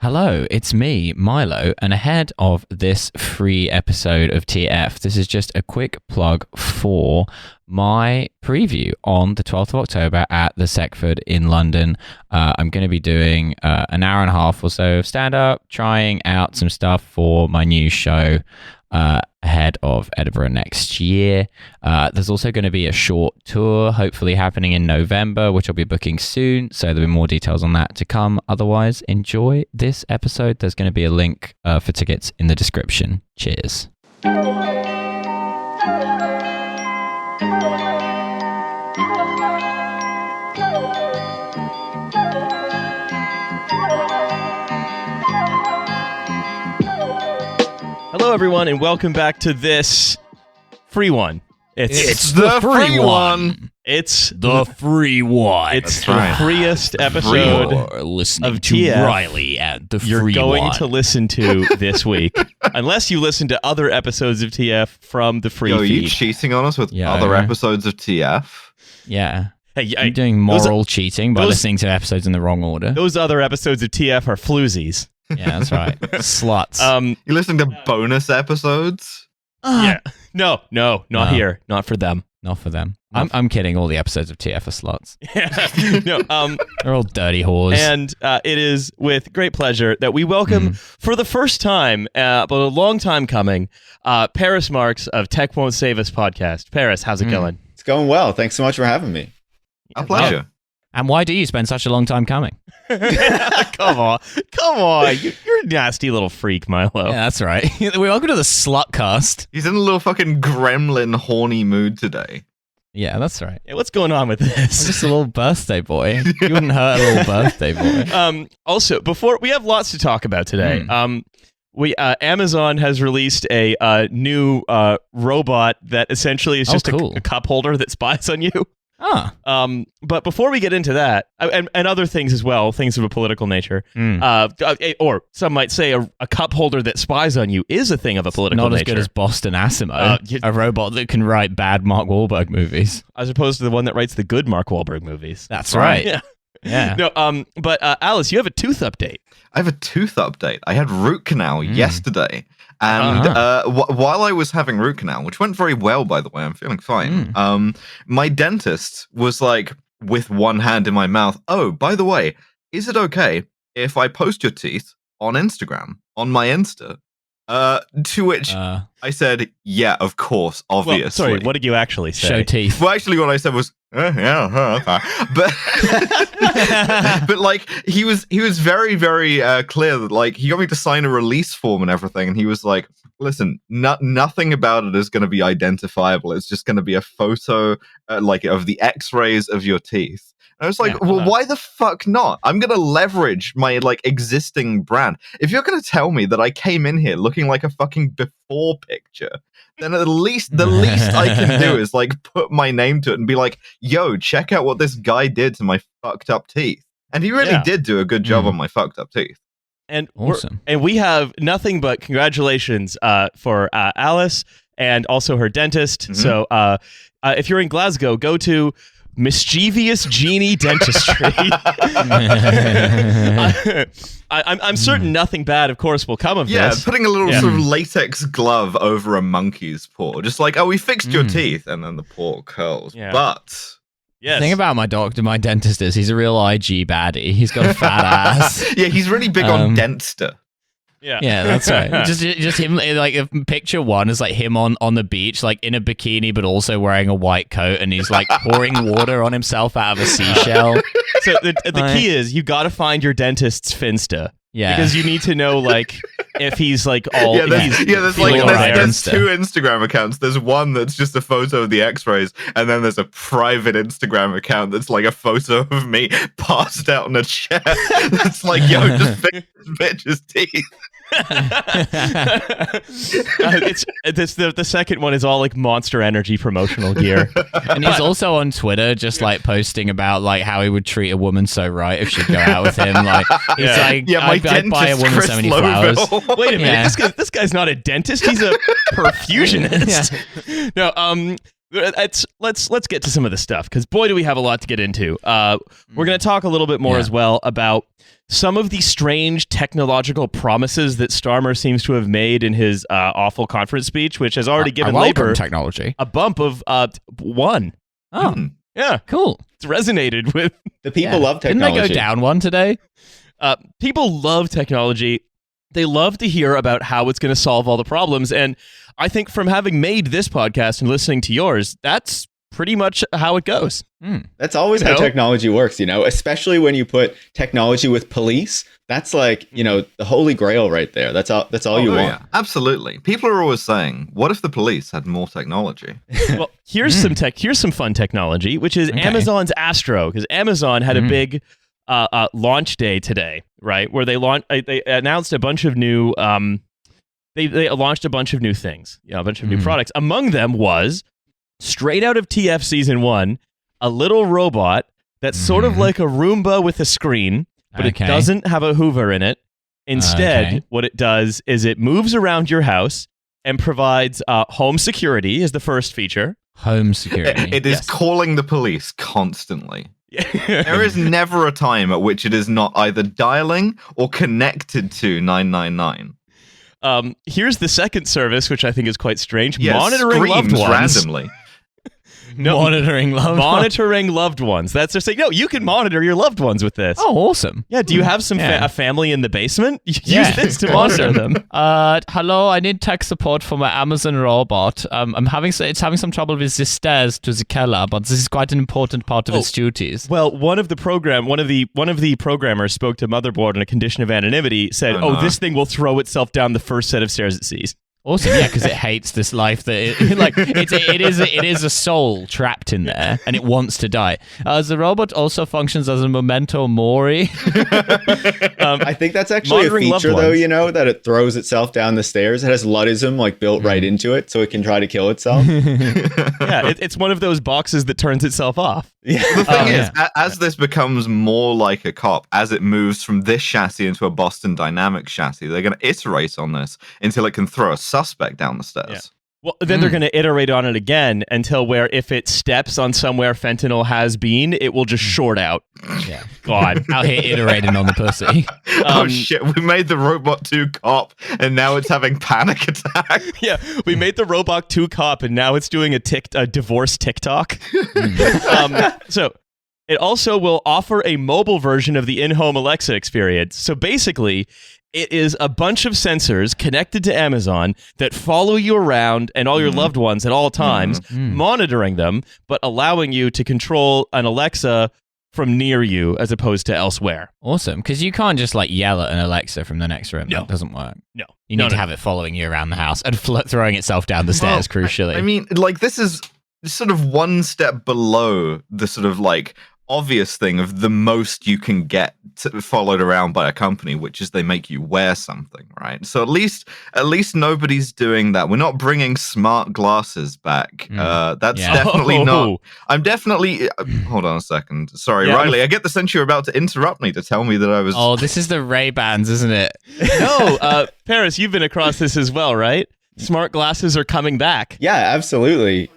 Hello, it's me, Milo, and ahead of this free episode of TF, this is just a quick plug for my preview on the 12th of October at the Sekforde in London. I'm going to be doing an hour and a half or so of stand-up, trying out some stuff for my new show ahead of Edinburgh next year. There's also going to be a short tour, hopefully happening in November, which I'll be booking soon, so there'll be more details on that to come. Otherwise, enjoy this episode. There's going to be a link for tickets in the description. Cheers. Hello, everyone, and welcome back to this free one. It's the free one. It's The free one. It's the freest episode You're listening of to TF Riley and the you're free going one. to listen to this week, unless you listen to other episodes of TF from the free Yo, are you feed. cheating on us with Yeah. other episodes of TF? Yeah. Hey, You're doing moral cheating by those- listening to episodes in the wrong order. those other episodes of TF are floozies. Yeah, that's right. Sluts. You listening to bonus episodes? Yeah. No, not No. here. Not for them. Not for them. I'm kidding. All the episodes of TF are sluts. No, They're all dirty whores. and it is with great pleasure that we welcome, for the first time, but a long time coming, Paris Marx of Tech Won't Save Us podcast. Paris, how's it going? It's going well. Thanks so much for having me. A pleasure. And why do you spend such a long time coming? Come on. You're a nasty little freak, Milo. Yeah, that's right. Welcome to the Slutcast. He's in a little fucking gremlin horny mood today. Yeah, that's right. Hey, what's going on with I'm this? just a little birthday boy. You wouldn't hurt a little birthday boy. Also, before we have lots to talk about today. Amazon has released a new robot that essentially is just cool. a cup holder that spies on you. Ah. But before we get into that, and other things as well, things of a political nature, or some might say a cup holder that spies on you is a thing of a political Not nature. as good as Boston Asimo, a robot that can write bad Mark Wahlberg movies. as opposed to the one that writes the good Mark Wahlberg movies. That's right. Yeah. Yeah. No, but Alice, you have a tooth update. I have a tooth update. I had root canal yesterday. And while I was having root canal, which went very well, by the way, I'm feeling fine. My dentist was like, with one hand in my mouth, oh, by the way, is it okay if I post your teeth on Instagram, on my Insta? To which I said, yeah, of course, obviously. Well, sorry, what did you actually say? Show teeth. Well, actually, what I said was, yeah, okay. But like, he was very, very clear that like he got me to sign a release form and everything, and he was like, listen, nothing about it is going to be identifiable. It's just going to be a photo, like of the X-rays of your teeth. And I was like, well, why the fuck not? I'm going to leverage my like existing brand. If you're going to tell me that I came in here looking like a fucking before picture, then the least I can do is like put my name to it and be like, yo, check out what this guy did to my fucked up teeth. And he really did do a good job on my fucked up teeth. And Awesome. we have nothing but congratulations for Alice and also her dentist. So if you're in Glasgow, go to Mischievous Genie Dentistry. I'm certain nothing bad, of course, will come of this. Yeah, putting a little sort of latex glove over a monkey's paw. Just like, oh, we fixed your teeth. And then the paw curls. Yeah. But... Yes. The thing about my dentist is he's a real IG baddie. He's got a fat ass. yeah, he's really big on Dentster. Yeah, That's right. Just him, like, picture one is like him on the beach, like in a bikini, but also wearing a white coat, and he's like pouring water on himself out of a seashell. So the key is you got to find your dentist's Finsta. Yeah. Because you need to know, like, if he's like all. There's feeling all right. two Instagram accounts. There's one that's just a photo of the X-rays, and then there's a private Instagram account that's like a photo of me passed out in a chair. That's like, yo, just fix this bitch's teeth. The second one is all like Monster Energy promotional gear. And he's also on Twitter just like posting about like how he would treat a woman so right if she'd go out with him. Like he's like, I'd buy a woman so many flowers. Wait a minute, this guy's not a dentist, he's a perfusionist. No, let's get to some of the stuff, because boy, do we have a lot to get into. We're going to talk a little bit more as well about some of the strange technological promises that Starmer seems to have made in his awful conference speech, which has already given Labour technology a bump of 1. Oh, yeah, cool. It's resonated with The people love technology. Didn't they go down one today? people. Love technology. They love to hear about how it's going to solve all the problems, and I think from having made this podcast and listening to yours, that's pretty much how it goes. That's always how technology works, especially when you put technology with police. That's like, the holy grail right there. That's all you want. Yeah, absolutely. People are always saying, what if the police had more technology? Well, here's some fun technology, which is Amazon's Astro, because Amazon had a big launch day today, right? Where they announced a bunch of new they launched a bunch of new things, a bunch of new products. Among them was, straight out of TF season 1, a little robot that's sort of like a Roomba with a screen, but it doesn't have a Hoover in it. Instead, what it does is it moves around your house and provides home security is the first feature. Home security. It is calling the police constantly. There is never a time at which it is not either dialing or connected to 999. Here's the second service, which I think is quite strange. Yeah, monitoring loved ones. Randomly. Monitoring loved ones. That's just saying, no, you can monitor your loved ones with this. Oh, awesome. Yeah, do you have a family in the basement? Use this to monitor them. Hello, I need tech support for my Amazon robot. It's having some trouble with the stairs to the cellar, but this is quite an important part of its duties. Well, one of the programmers spoke to Motherboard on a condition of anonymity, said, this thing will throw itself down the first set of stairs it sees. Awesome, yeah, because it hates this life that it is a soul trapped in there, and it wants to die. The robot also functions as a memento mori. I think that's actually a feature, though, that it throws itself down the stairs. It has Luddism built right into it, so it can try to kill itself. Yeah, it's one of those boxes that turns itself off. Yeah. The thing is, as this becomes more like a cop, as it moves from this chassis into a Boston Dynamics chassis, they're going to iterate on this until it can throw a suspect down the stairs. Yeah. Well, then they're going to iterate on it again until where if it steps on somewhere fentanyl has been, it will just short out. Yeah. God. Out here iterating on the pussy. Oh shit, we made the robot 2 cop and now it's having panic attacks. Yeah, we made the robot 2 cop and now it's doing a divorce TikTok. So it also will offer a mobile version of the in-home Alexa experience. So basically, it is a bunch of sensors connected to Amazon that follow you around and all your loved ones at all times, monitoring them, but allowing you to control an Alexa from near you as opposed to elsewhere. Awesome, because you can't just yell at an Alexa from the next room. No. That doesn't work. No. You need to have it following you around the house and throwing itself down the stairs, crucially. I mean, this is sort of one step below the sort of obvious thing of the most you can get followed around by a company, which is they make you wear something, right? So at least nobody's doing that. We're not bringing smart glasses back. That's definitely not. I'm definitely. Hold on a second. Sorry, Riley. I get the sense you're about to interrupt me to tell me that I was. Oh, this is the Ray-Bans, isn't it? No, Paris, you've been across this as well, right? Smart glasses are coming back. Yeah, absolutely.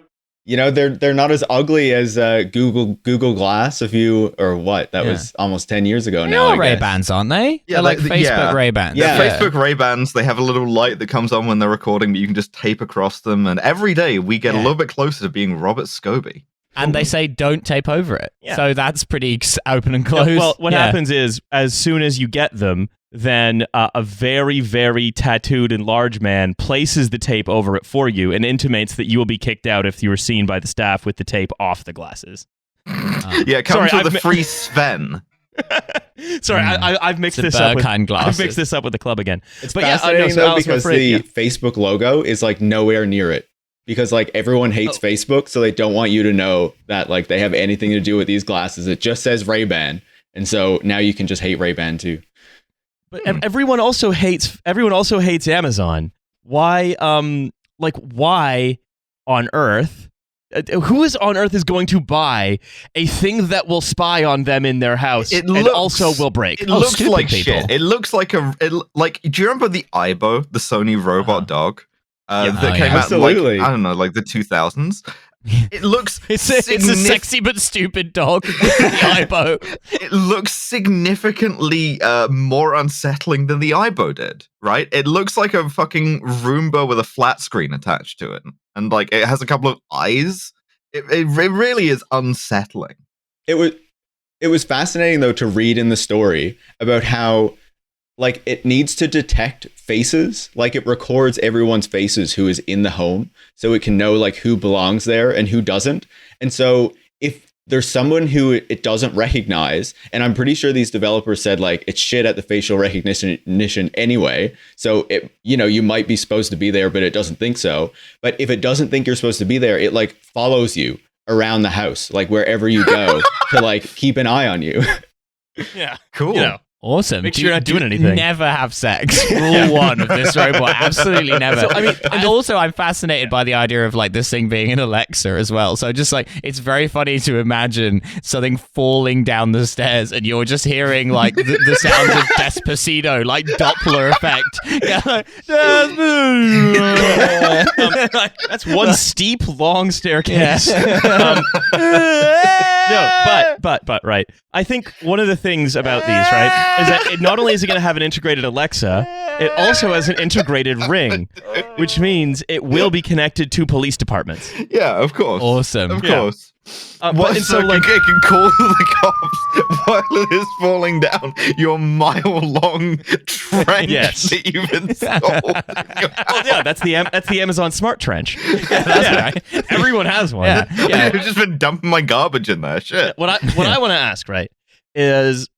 They're not as ugly as Google Glass was almost 10 years ago now. Ray-Bans, aren't they? Yeah, they're Facebook Ray-Bans. Yeah, Facebook Ray-Bans. They have a little light that comes on when they're recording, but you can just tape across them. And every day we get a little bit closer to being Robert Scobie. And they say don't tape over it. Yeah. So that's pretty open and closed. Well, what happens is, as soon as you get them, then a very, very tattooed and large man places the tape over it for you and intimates that you will be kicked out if you were seen by the staff with the tape off the glasses. Yeah, come to the free Sven. Sorry, I've mixed this up. I've mixed this up with the club again. It's fascinating though, because the Facebook logo is nowhere near it. Because everyone hates Facebook, so they don't want you to know that they have anything to do with these glasses. It just says Ray-Ban, and so now you can just hate Ray-Ban too. But everyone also hates Amazon. Why? Why on earth? Who on earth is going to buy a thing that will spy on them in their house and also will break? It looks like people. shit. It looks like do you remember the Aibo, the Sony robot dog? That came out in, absolutely. I don't know, the 2000s. It looks It's a sexy but stupid dog with the Aibo. It looks significantly more unsettling than the Aibo did, right? It looks like a fucking Roomba with a flat screen attached to it. And like it has a couple of eyes. It really is unsettling. It was fascinating though to read in the story about how like it needs to detect faces, like it records everyone's faces who is in the home, so it can know like who belongs there and who doesn't. And so if there's someone who it doesn't recognize, and I'm pretty sure these developers said like it's shit at the facial recognition anyway, so it, you know, you might be supposed to be there but it doesn't think so. But if it doesn't think you're supposed to be there, it like follows you around the house, like wherever you go, to like keep an eye on you. Yeah, cool. You know. Awesome. Make sure you're not doing anything. Never have sex. Rule one of this robot. Absolutely never. So, I mean, and also I'm fascinated by the idea of like this thing being an Alexa as well. So just like, it's very funny to imagine something falling down the stairs and you're just hearing like the sounds of Despacito, like Doppler effect. Yeah, like, that's one steep, long staircase. Yeah. No, but right. I think one of the things about these, right, is that it not only is it going to have an integrated Alexa, it also has an integrated Ring, which means it will be connected to police departments. Yeah, of course. Awesome. Of course. But, and so like it can call the cops while it is falling down your mile-long trench that you've installed. Oh yeah, that's the Amazon Smart Trench. Yeah, that's right. Everyone has one. Yeah. I've just been dumping my garbage in there. Shit. What I want to ask, right, is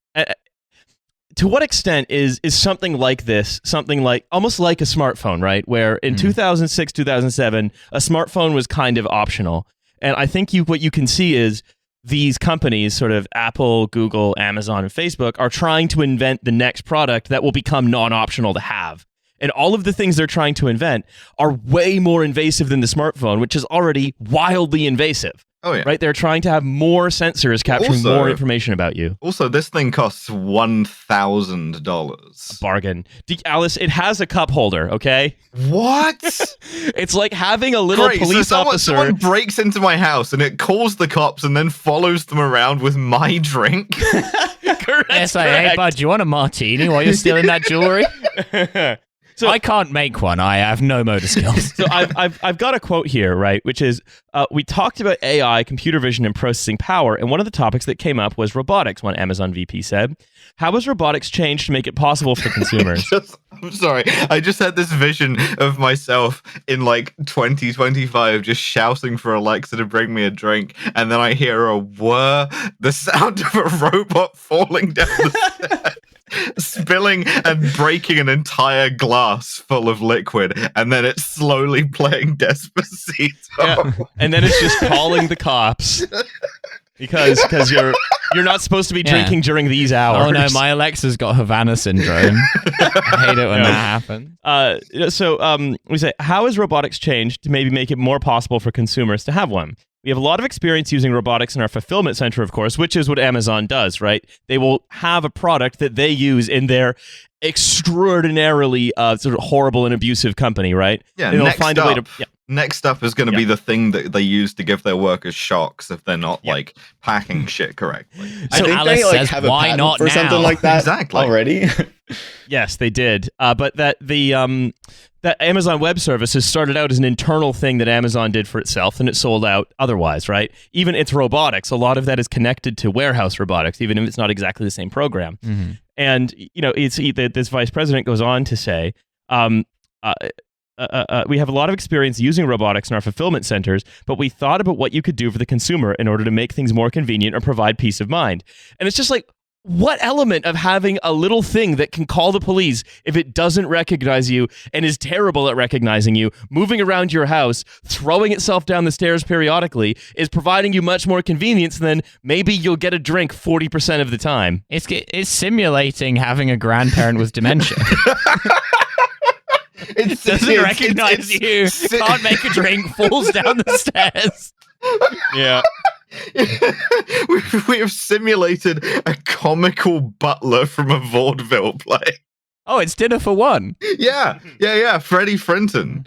to what extent is something like this, something like almost like a smartphone, right? Where in 2006, 2007, a smartphone was kind of optional. And I think what you can see is these companies, sort of Apple, Google, Amazon, and Facebook, are trying to invent the next product that will become non-optional to have. And all of the things they're trying to invent are way more invasive than the smartphone, which is already wildly invasive. Oh, yeah. Right? They're trying to have more sensors capturing more information about you. Also, this thing costs $1,000. A bargain. Alice, it has a cup holder, okay? What? It's like having a little police officer. Someone breaks into my house and it calls the cops and then follows them around with my drink. Correct. Yes, hey, bud, do you want a martini while you're stealing that jewelry? So I can't make one. I have no motor skills. So I've got a quote here, right? Which is, we talked about AI, computer vision, and processing power, and one of the topics that came up was robotics. One Amazon VP said, "How has robotics changed to make it possible for consumers?" I'm sorry. I just had this vision of myself in like 2025 just shouting for Alexa to bring me a drink, and then I hear a whir, the sound of a robot falling down the stairs. Spilling and breaking an entire glass full of liquid, and then it's slowly playing Despacito. Yeah. And then it's just calling the cops because you're not supposed to be drinking during these hours. Oh no, my Alexa's got Havana syndrome. I hate it when that happens. We say, how has robotics changed to maybe make it more possible for consumers to have one? We have a lot of experience using robotics in our fulfillment center, of course, which is what Amazon does, right? They will have a product that they use in their extraordinarily sort of horrible and abusive company, right? Yeah, and they'll find a way to. Yeah. Next up is going to be the thing that they use to give their workers shocks if they're not like packing shit correctly. So I think Alice they like says, have a why patent not for now? something like that Exactly. already. Yes, they did. But that Amazon Web Services started out as an internal thing that Amazon did for itself, and it sold out otherwise, right? Even its robotics, a lot of that is connected to warehouse robotics, even if it's not exactly the same program. Mm-hmm. And this vice president goes on to say, we have a lot of experience using robotics in our fulfillment centers, but we thought about what you could do for the consumer in order to make things more convenient or provide peace of mind. And it's just like, what element of having a little thing that can call the police if it doesn't recognize you and is terrible at recognizing you, moving around your house, throwing itself down the stairs periodically, is providing you much more convenience than maybe you'll get a drink 40% of the time? It's simulating having a grandparent with dementia. It doesn't recognize you, can't make a drink, falls down the stairs. Yeah. We have simulated a comical butler from a vaudeville play. Oh, it's Dinner for One. Yeah. Freddie Frinton.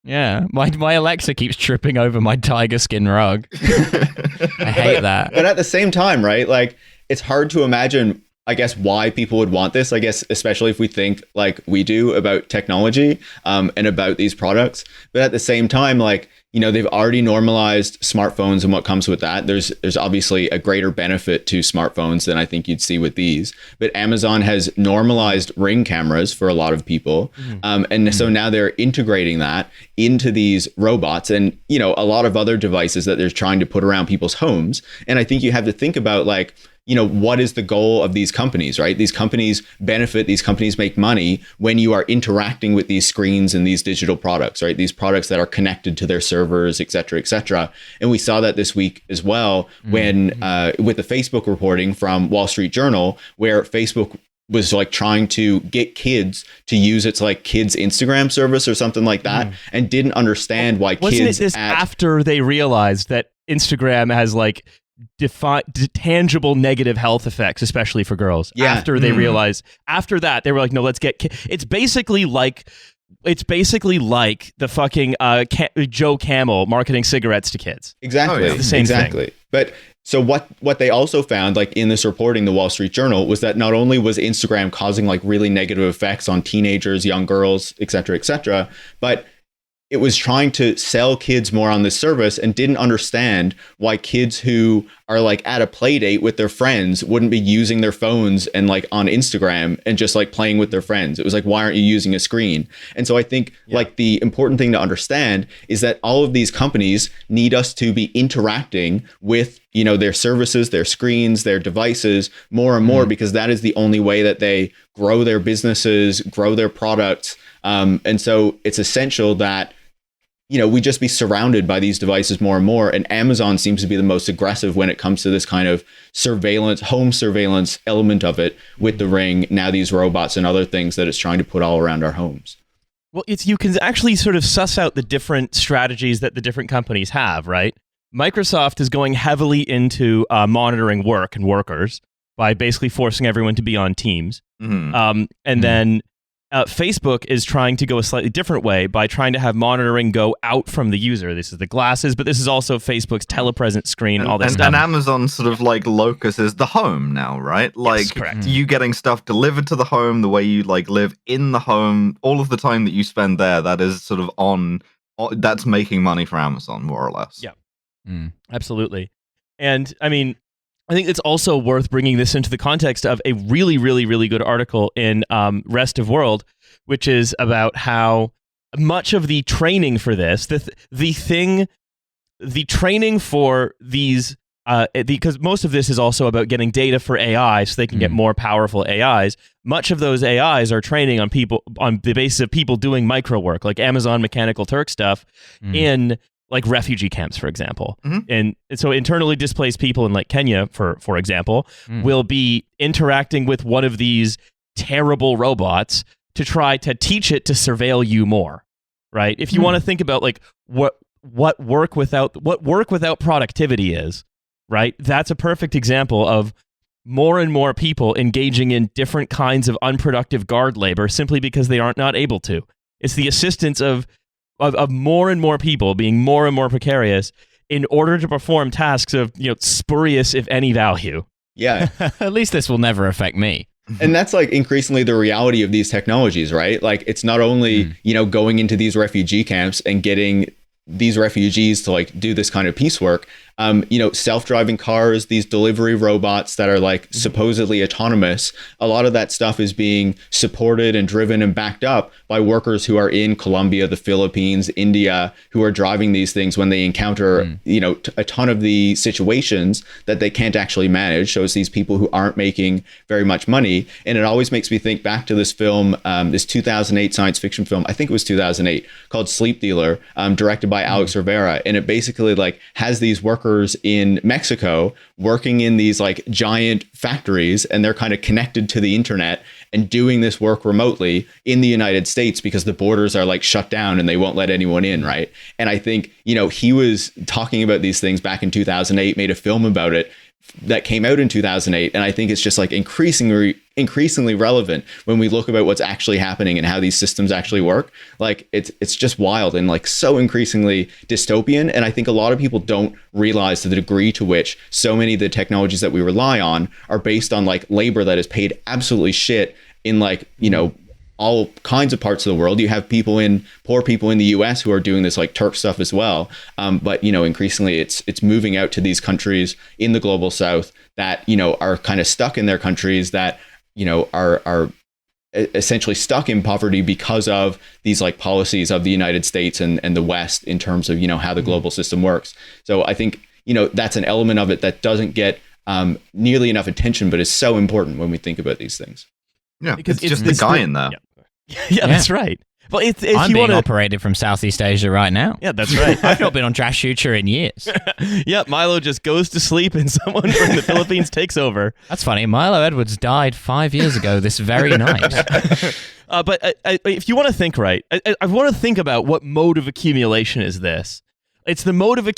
Yeah, my Alexa keeps tripping over my tiger skin rug. I hate that. But at the same time, right? Like, it's hard to imagine, I guess, why people would want this. I guess, especially if we think like we do about technology and about these products. But at the same time, like, you know, they've already normalized smartphones and what comes with that. There's obviously a greater benefit to smartphones than I think you'd see with these. But Amazon has normalized Ring cameras for a lot of people. So now they're integrating that into these robots and, you know, a lot of other devices that they're trying to put around people's homes. And I think you have to think about, like, you know, what is the goal of these companies, right? These companies benefit, these companies make money when you are interacting with these screens and these digital products, right? These products that are connected to their servers, et cetera, et cetera. And we saw that this week as well when with the Facebook reporting from Wall Street Journal, where Facebook was like trying to get kids to use its like kids Instagram service or something like that, and didn't understand why Wasn't kids. It this after they realized that Instagram has like tangible negative health effects, especially for girls? Yeah. After they realized, after that, they were like, no, let's get. It's basically like the fucking Joe Camel marketing cigarettes to kids. Exactly. It's the same exactly. thing. But so what they also found, like in this reporting, the Wall Street Journal, was that not only was Instagram causing like really negative effects on teenagers, young girls, et cetera, but it was trying to sell kids more on this service and didn't understand why kids who are like at a play date with their friends wouldn't be using their phones and like on Instagram and just like playing with their friends. It was like, why aren't you using a screen? And so I think like the important thing to understand is that all of these companies need us to be interacting with, you know, their services, their screens, their devices more and more, because that is the only way that they grow their businesses, grow their products. And so it's essential that, you know, we just be surrounded by these devices more and more. And Amazon seems to be the most aggressive when it comes to this kind of surveillance, home surveillance element of it with the Ring, now these robots and other things that it's trying to put all around our homes. Well, you can actually sort of suss out the different strategies that the different companies have, right? Microsoft is going heavily into monitoring work and workers by basically forcing everyone to be on Teams. And then Facebook is trying to go a slightly different way by trying to have monitoring go out from the user. This is the glasses, but this is also Facebook's telepresence screen and all that stuff. And Amazon's sort of like locus is the home now, right? Like you getting stuff delivered to the home, the way you like live in the home, all of the time that you spend there, that is sort of that's making money for Amazon, more or less. Yeah, absolutely. And I mean, I think it's also worth bringing this into the context of a really, really, really good article in Rest of World, which is about how much of the training for this, the training for these, because most of this is also about getting data for AI so they can get more powerful AIs. Much of those AIs are training on people on the basis of people doing micro work, like Amazon Mechanical Turk stuff in like refugee camps, for example. And so internally displaced people in like Kenya, for example, will be interacting with one of these terrible robots to try to teach it to surveil you more, right? If you want to think about like what work without productivity is, right? That's a perfect example of more and more people engaging in different kinds of unproductive guard labor simply because they aren't not able to. It's the assistance of more and more people being more and more precarious in order to perform tasks of, you know, spurious, if any, value. Yeah. At least this will never affect me. And that's like increasingly the reality of these technologies, right? Like it's not only, you know, going into these refugee camps and getting these refugees to like do this kind of piecework. You know, self-driving cars, these delivery robots that are like supposedly autonomous, a lot of that stuff is being supported and driven and backed up by workers who are in Colombia, the Philippines, India, who are driving these things when they encounter, you know, a ton of the situations that they can't actually manage. So it's these people who aren't making very much money. And it always makes me think back to this film, this 2008 science fiction film, I think it was 2008, called Sleep Dealer, directed by Alex Rivera. And it basically like has these workers in Mexico working in these like giant factories, and they're kind of connected to the internet and doing this work remotely in the United States because the borders are like shut down and they won't let anyone in, right? And I think, you know, he was talking about these things back in 2008, made a film about it that came out in 2008, and I think it's just like increasingly relevant when we look about what's actually happening and how these systems actually work. Like it's just wild and like so increasingly dystopian, and I think a lot of people don't realize the degree to which so many of the technologies that we rely on are based on like labor that is paid absolutely shit in like, you know, all kinds of parts of the world. You have poor people in the US who are doing this like Turk stuff as well. But, you know, increasingly it's moving out to these countries in the global south that, you know, are kind of stuck in their countries, that, you know, are essentially stuck in poverty because of these like policies of the United States and the West in terms of, you know, how the global system works. So I think, you know, that's an element of it that doesn't get nearly enough attention, but is so important when we think about these things. Yeah, because it's just the guy in there. Yeah, that's right. Well, I'm being operated from Southeast Asia right now. Yeah, that's right. I've not been on Trashfuture in years. Yeah, Milo just goes to sleep and someone from the Philippines takes over. That's funny. Milo Edwards died 5 years ago this very night. But if you want to think right, I want to think about what mode of accumulation is this. It's the mode of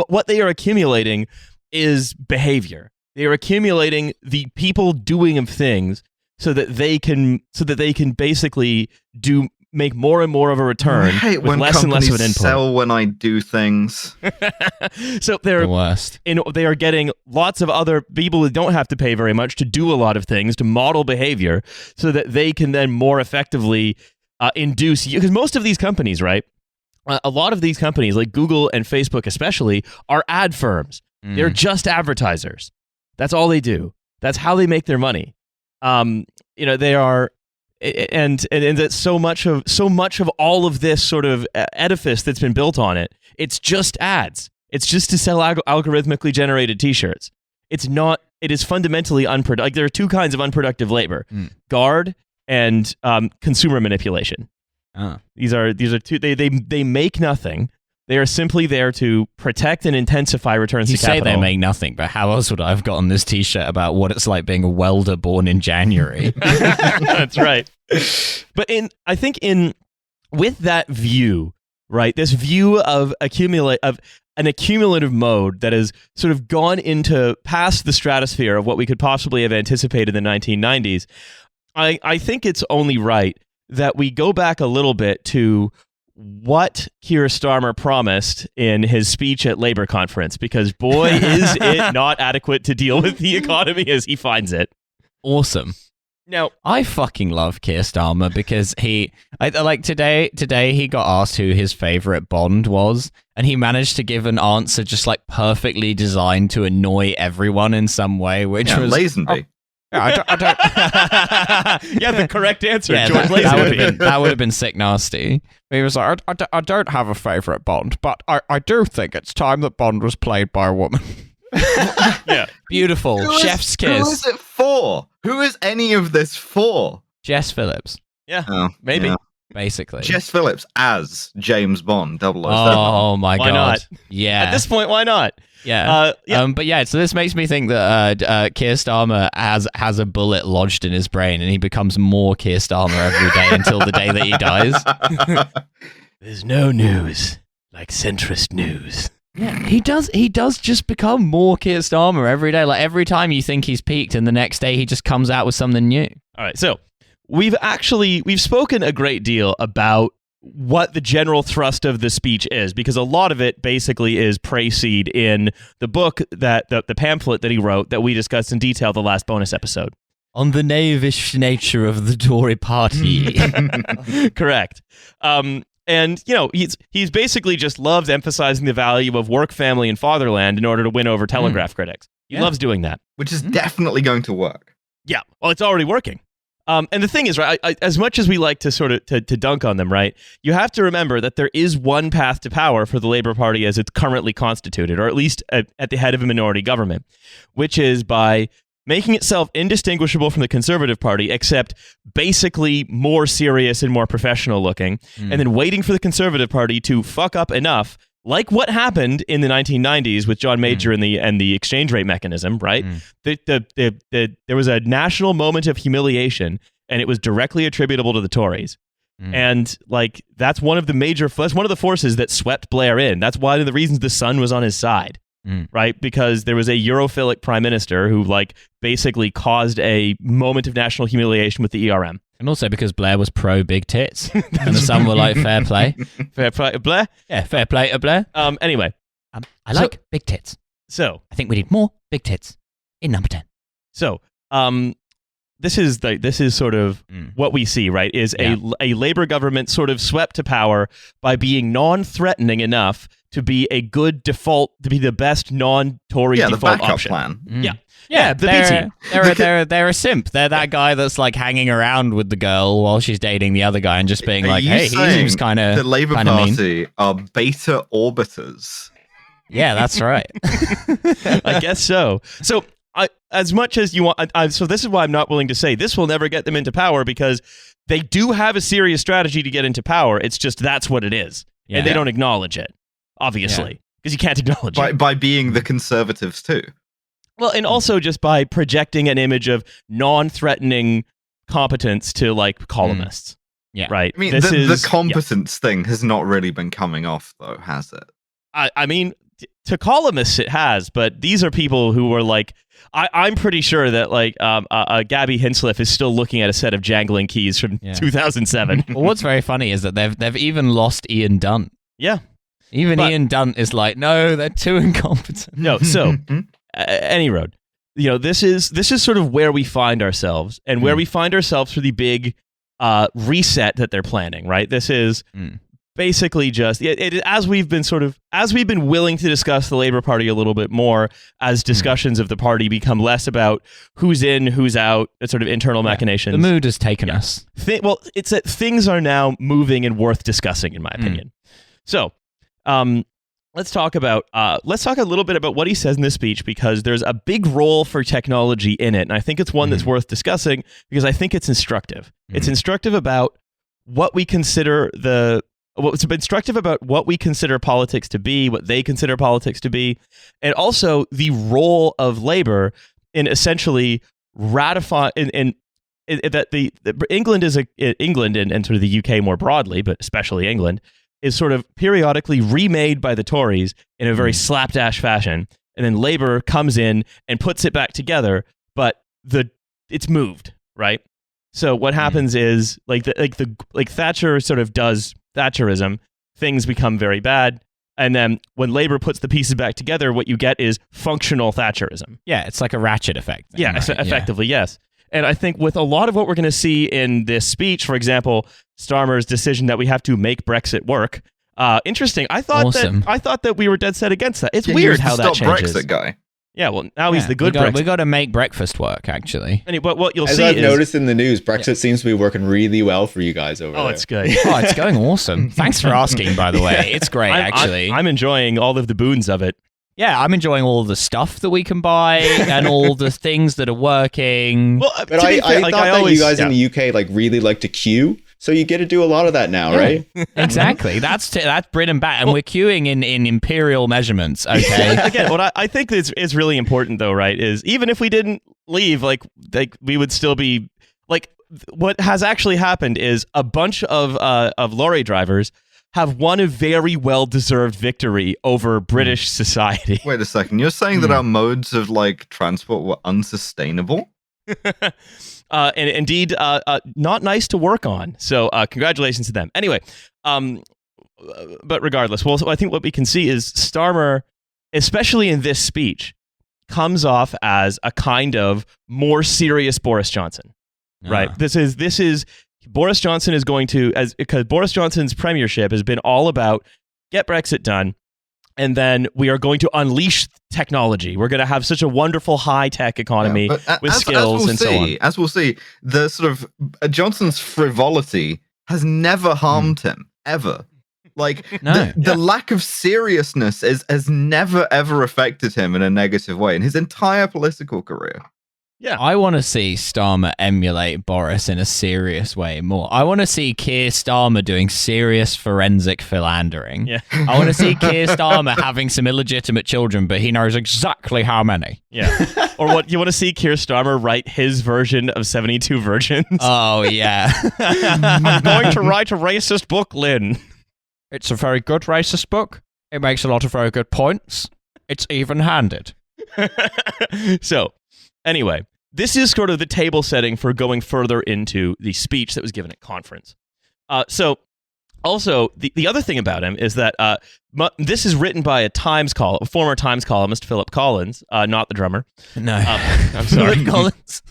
what they are accumulating is behavior. They are accumulating the people doing of things so that they can basically make more and more of a return with less and less of an input. Sell when I do things. So they're the worst. They are getting lots of other people who don't have to pay very much to do a lot of things, to model behavior, so that they can then more effectively induce you. Because most of these companies, right? A lot of these companies, like Google and Facebook especially, are ad firms. They're just advertisers. That's all they do. That's how they make their money. You know, they are, and that so much of all of this sort of edifice that's been built on it, it's just ads. It's just to sell algorithmically generated T-shirts. It is fundamentally unproductive. Like, there are two kinds of unproductive labor: guard and consumer manipulation. These are two. They make nothing. They are simply there to protect and intensify returns to capital. You say they make nothing, but how else would I have gotten this T-shirt about what it's like being a welder born in January? That's right. But I think with that view, right, this view of an accumulative mode that has sort of gone into past the stratosphere of what we could possibly have anticipated in the 1990s, I think it's only right that we go back a little bit to what Keir Starmer promised in his speech at Labour conference, because boy, is it not adequate to deal with the economy as he finds it. Awesome. Now, I fucking love Keir Starmer because today he got asked who his favorite Bond was, and he managed to give an answer just like perfectly designed to annoy everyone in some way, which was Lazenby. Yeah, I don't. Yeah, the correct answer. Yeah, George Lazenby. That would have been sick nasty. He was like, I don't have a favorite Bond, but I do think it's time that Bond was played by a woman. Yeah, beautiful. Chef's kiss. Who is it for? Who is any of this for? Jess Phillips. Yeah, maybe. Yeah. Basically, Jess Phillips as James Bond. 007. Oh my god! Why not? Yeah. At this point, why not? Yeah. But yeah, so this makes me think that Keir Starmer has a bullet lodged in his brain, and he becomes more Keir Starmer every day until the day that he dies. There's no news like centrist news. Yeah, he does just become more Keir Starmer every day. Like, every time you think he's peaked, and the next day he just comes out with something new. All right, so we've spoken a great deal about what the general thrust of the speech is, because a lot of it basically is précédé in the book, that the pamphlet that he wrote that we discussed in detail the last bonus episode. On the knavish nature of the Tory party. Correct. And, you know, he's basically just loves emphasizing the value of work, family, and fatherland in order to win over Telegraph critics. He loves doing that. Which is definitely going to work. Yeah. Well, it's already working. And the thing is, right, as much as we like to sort of to dunk on them, right, you have to remember that there is one path to power for the Labour Party as it's currently constituted, or at least at the head of a minority government, which is by making itself indistinguishable from the Conservative Party, except basically more serious and more professional looking, and then waiting for the Conservative Party to fuck up enough, like what happened in the 1990s with John Major and the exchange rate mechanism, right? There was a national moment of humiliation, and it was directly attributable to the Tories. And like, that's one of the forces that swept Blair in. That's one of the reasons the sun was on his side. right? Because there was a Europhilic prime minister who like basically caused a moment of national humiliation with the ERM. And also because Blair was pro big tits. And the Sun were like, fair play. Fair play to Blair? Yeah, fair play to Blair. Anyway. I like big tits. So I think we need more big tits in number 10. So this is sort of what we see, right? Is a Labour government sort of swept to power by being non-threatening enough to be a good default, to be the best non-Tory default the backup option. plan. Yeah, the B team. They're a simp. They're that guy that's like hanging around with the girl while she's dating the other guy and just being like, hey, he seems kind of the Labour mean. Party are beta orbiters. Yeah, that's right. I guess so. So as much as you want, so this is why I'm not willing to say this will never get them into power, because they do have a serious strategy to get into power. It's just that's what it is. And they don't acknowledge it, obviously, because you can't acknowledge it. By being the Conservatives too. Well, and also just by projecting an image of non-threatening competence to like columnists. Yeah. Right. I mean, the competence thing has not really been coming off, though, has it? I mean, to columnists it has, but these are people who were like, I'm pretty sure that like Gabby Hinsliff is still looking at a set of jangling keys from 2007. Well, what's very funny is that they've even lost Ian Dunt. Yeah. Ian Dunt is like, no, they're too incompetent. No, so any road. You know, this is sort of where we find ourselves, and where we find ourselves for the big reset that they're planning, right? This is basically just as we've been willing to discuss the Labour Party a little bit more, as discussions of the party become less about who's in, who's out, that sort of internal machinations. The mood has taken us. Well, it's that things are now moving and worth discussing, in my opinion. So, let's talk a little bit about what he says in this speech, because there's a big role for technology in it, and I think it's one that's worth discussing because I think it's instructive. It's instructive about what we consider what we consider politics to be, what they consider politics to be, and also the role of Labour in essentially ratifying that England and sort of the UK more broadly, but especially England, is sort of periodically remade by the Tories in a very slapdash fashion, and then Labour comes in and puts it back together, but it's moved, right? So what happens is like Thatcher sort of does Thatcherism, things become very bad, and then when Labour puts the pieces back together, what you get is functional Thatcherism. Yeah, it's like a ratchet effect. Thing, right? Effectively, yes. And I think with a lot of what we're going to see in this speech, for example, Starmer's decision that we have to make Brexit work, interesting. I thought that we were dead set against that. It's weird how that changes. Brexit guy. Yeah, well, now he's the good Brexit. We got to make breakfast work, actually. But what you'll As see I've is... noticed in the news, Brexit seems to be working really well for you guys over there. Oh, it's good. Oh, it's going awesome. Thanks for asking, by the way. It's great, actually. I'm enjoying all of the boons of it. Yeah, I'm enjoying all the stuff that we can buy and all the things that are working. Well, but I thought that you guys in the UK like really like to queue, so you get to do a lot of that now, right? Exactly. That's Britain back, and we're queuing in imperial measurements. Okay. Again, what I think is really important, though, right, is even if we didn't leave, like we would still be like. What has actually happened is a bunch of lorry drivers have won a very well-deserved victory over British society. Wait a second. You're saying that our modes of like transport were unsustainable? And indeed, not nice to work on. So congratulations to them. Anyway, but regardless, well, so I think what we can see is Starmer, especially in this speech, comes off as a kind of more serious Boris Johnson. Right. This is Boris Johnson is going to, because Boris Johnson's premiership has been all about get Brexit done, and then we are going to unleash technology. We're going to have such a wonderful high-tech economy with skills and so on. As we'll see, the sort of Johnson's frivolity has never harmed him, ever. Like, the lack of seriousness has never, ever affected him in a negative way in his entire political career. Yeah, I want to see Starmer emulate Boris in a serious way more. I want to see Keir Starmer doing serious forensic philandering. Yeah. I want to see Keir Starmer having some illegitimate children, but he knows exactly how many. Yeah. Or what you want to see Keir Starmer write his version of 72 Virgins? Oh, yeah. I'm going to write a racist book, Lynn. It's a very good racist book. It makes a lot of very good points. It's even-handed. So, anyway, this is sort of the table setting for going further into the speech that was given at conference. Also, the other thing about him is that this is written by a former Times columnist, Philip Collins, not the drummer. No. I'm sorry. Philip Collins.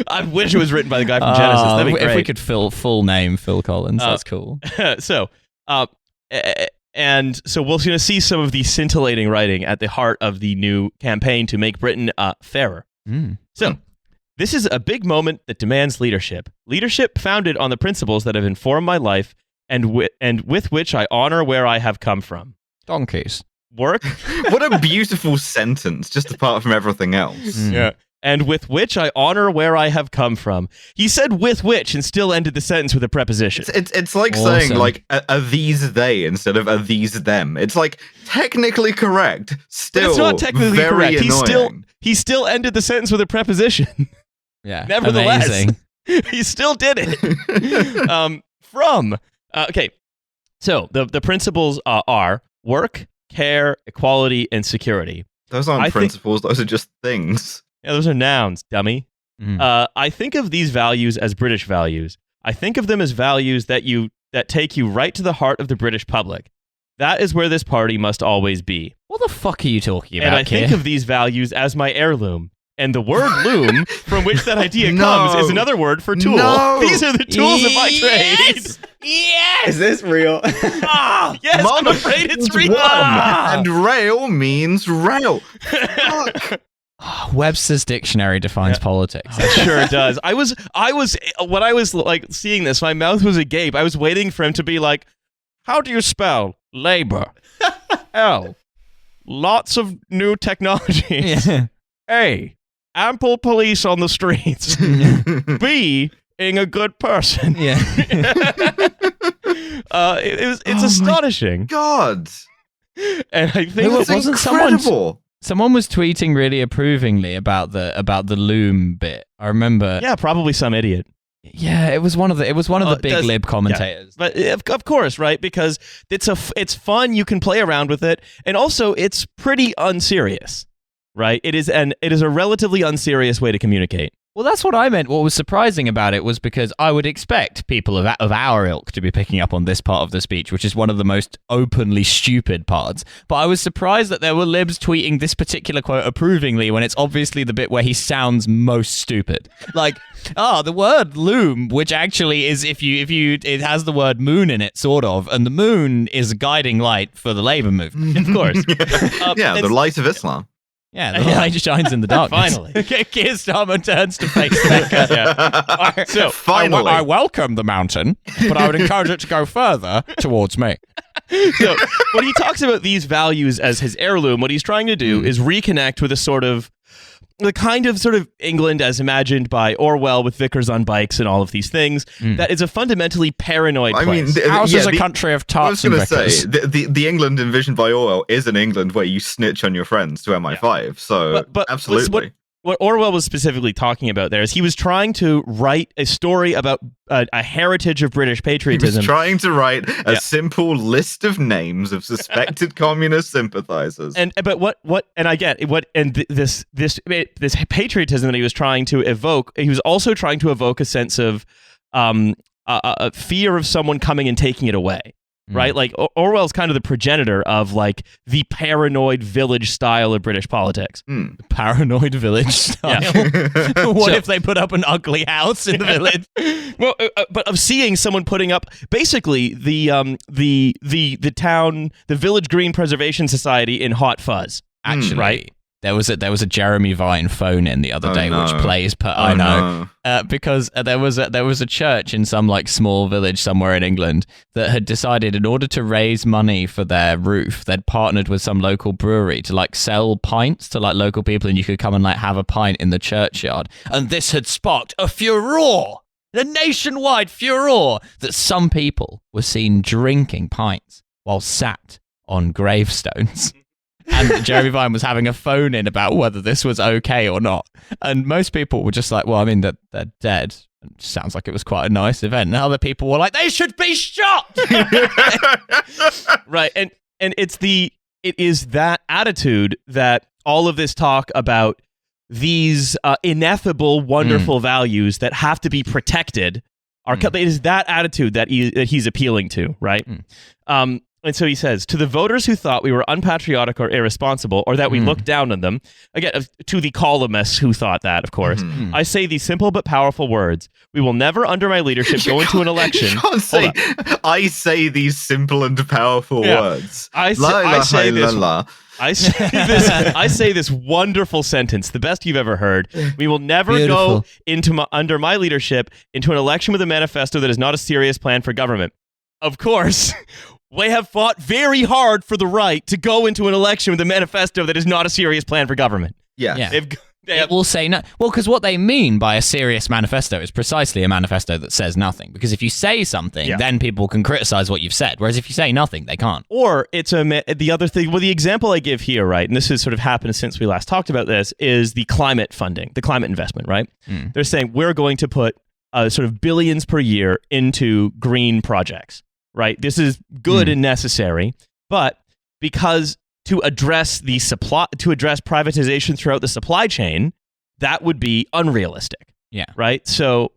I wish it was written by the guy from Genesis. That'd be great. If we could full name Phil Collins, that's cool. So we're going to see some of the scintillating writing at the heart of the new campaign to make Britain fairer. So, this is a big moment that demands leadership. Leadership founded on the principles that have informed my life and with which I honor where I have come from. Donkeys. Work. What a beautiful sentence, just apart from everything else. Yeah. And with which I honor where I have come from. He said with which and still ended the sentence with a preposition. It's like saying, like, are these they instead of are these them. It's like technically correct, still but it's not technically very correct. Annoying. He still ended the sentence with a preposition. Yeah. Nevertheless, amazing. He still did it. Okay. So the principles are work, care, equality, and security. Those aren't principles. Those are just things. Yeah, those are nouns, dummy. I think of these values as British values. I think of them as values that take you right to the heart of the British public. That is where this party must always be. What the fuck are you talking about? And I think of these values as my heirloom. And the word loom, from which that idea comes, is another word for tool. No. These are the tools of my trade. Yes! Is this real? Yes, I'm afraid it's real. And rail means rail. Fuck. Webster's dictionary defines politics. It sure does. When I was like seeing this, my mouth was agape. I was waiting for him to be like, how do you spell labor? L. Lots of new technologies. Yeah. A. Ample police on the streets. B. Being a good person. Yeah. It's astonishing. God. And I think it wasn't incredible. Someone was tweeting really approvingly about the loom bit. I remember. Yeah, probably some idiot. Yeah, it was one of the big lib commentators. Yeah. But of course, right? Because it's fun. You can play around with it, and also it's pretty unserious, right? It is a relatively unserious way to communicate. Well, that's what I meant. What was surprising about it was because I would expect people of our ilk to be picking up on this part of the speech, which is one of the most openly stupid parts. But I was surprised that there were libs tweeting this particular quote approvingly when it's obviously the bit where he sounds most stupid. Like, the word loom, which actually is it has the word moon in it, sort of, and the moon is a guiding light for the labor movement, of course. The light of Islam. Yeah, the light shines in the darkness. Finally. Keir Starmer turns to face Baker. So, finally. I welcome the mountain, but I would encourage it to go further towards me. So, when he talks about these values as his heirloom, what he's trying to do is reconnect with the kind of sort of England as imagined by Orwell with Vickers on bikes and all of these things. That is a fundamentally paranoid place. Ours is a country of tarts and Vickers. I was going to say, the England envisioned by Orwell is an England where you snitch on your friends to MI5. So, but absolutely. What Orwell was specifically talking about there is he was trying to write a story about a heritage of British patriotism. He was trying to write a simple list of names of suspected communist sympathizers. This patriotism that he was trying to evoke, he was also trying to evoke a sense of a fear of someone coming and taking it away. Right? Like Orwell's kind of the progenitor of like the paranoid village style of British politics. Paranoid village style. Yeah. What if they put up an ugly house in the village? Well, but of seeing someone putting up basically the Village Green Preservation Society in hot fuzz. Actually, right? There was a Jeremy Vine phone in the other day which plays because there was a church in some like small village somewhere in England that had decided in order to raise money for their roof, they'd partnered with some local brewery to like sell pints to like local people, and you could come and like have a pint in the churchyard. And this had sparked a furore, a nationwide furore, that some people were seen drinking pints while sat on gravestones. And Jeremy Vine was having a phone in about whether this was okay or not. And most people were just like, well, I mean, they're dead. It sounds like it was quite a nice event. And other people were like, they should be shot! Right. And it's the it is that attitude that all of this talk about these ineffable, wonderful values that have to be protected it is that attitude that he's appealing to, right? And so he says, to the voters who thought we were unpatriotic or irresponsible, or that we looked down on them, again, to the columnists who thought that, of course, I say these simple but powerful words. We will never, under my leadership, go into an election. You can't say, I say these simple and powerful words. I say this wonderful sentence, the best you've ever heard. We will never go under my leadership into an election with a manifesto that is not a serious plan for government. Of course, we have fought very hard for the right to go into an election with a manifesto that is not a serious plan for government. Yeah. It will say no. Well, because what they mean by a serious manifesto is precisely a manifesto that says nothing. Because if you say something, then people can criticize what you've said. Whereas if you say nothing, they can't. Or it's the other thing. Well, the example I give here, right, and this has sort of happened since we last talked about this, is the climate funding, the climate investment, right? They're saying we're going to put sort of billions per year into green projects, right? This is good and necessary, but because to address privatization throughout the supply chain, that would be unrealistic. Yeah. Right? So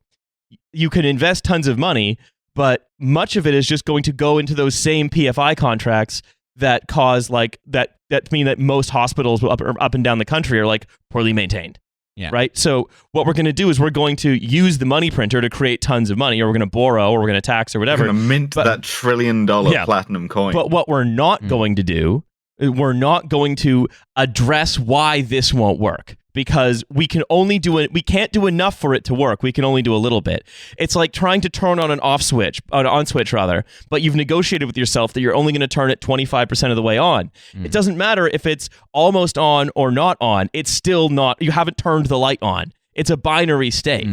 you can invest tons of money, but much of it is just going to go into those same PFI contracts that cause that mean that most hospitals up and down the country are like poorly maintained. Yeah. Right? So what we're going to do is we're going to use the money printer to create tons of money, or we're going to borrow, or we're going to tax, or whatever. We're going to mint that $1 trillion platinum coin. But what we're not going to do, we're not going to address why this won't work, because we can't do enough for it to work. We can only do a little bit. It's like trying to turn on an on switch, but you've negotiated with yourself that you're only going to turn it 25% of the way on. It doesn't matter if it's almost on or not on. It's still not, you haven't turned the light on. It's a binary state.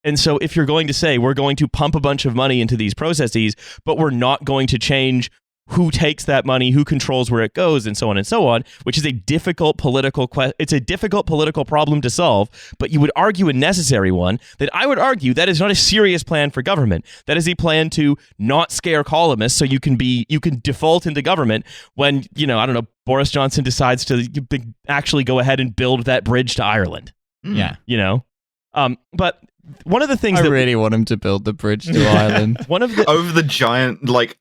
And so if you're going to say we're going to pump a bunch of money into these processes, but we're not going to change who takes that money, who controls where it goes, and so on, which is a difficult political it's a difficult political problem to solve, but you would argue a necessary one. That I would argue that is not a serious plan for government. That is a plan to not scare columnists, so you can default into government when, Boris Johnson decides to actually go ahead and build that bridge to Ireland. Yeah. But one of the things I really want him to build the bridge to Ireland. Over the giant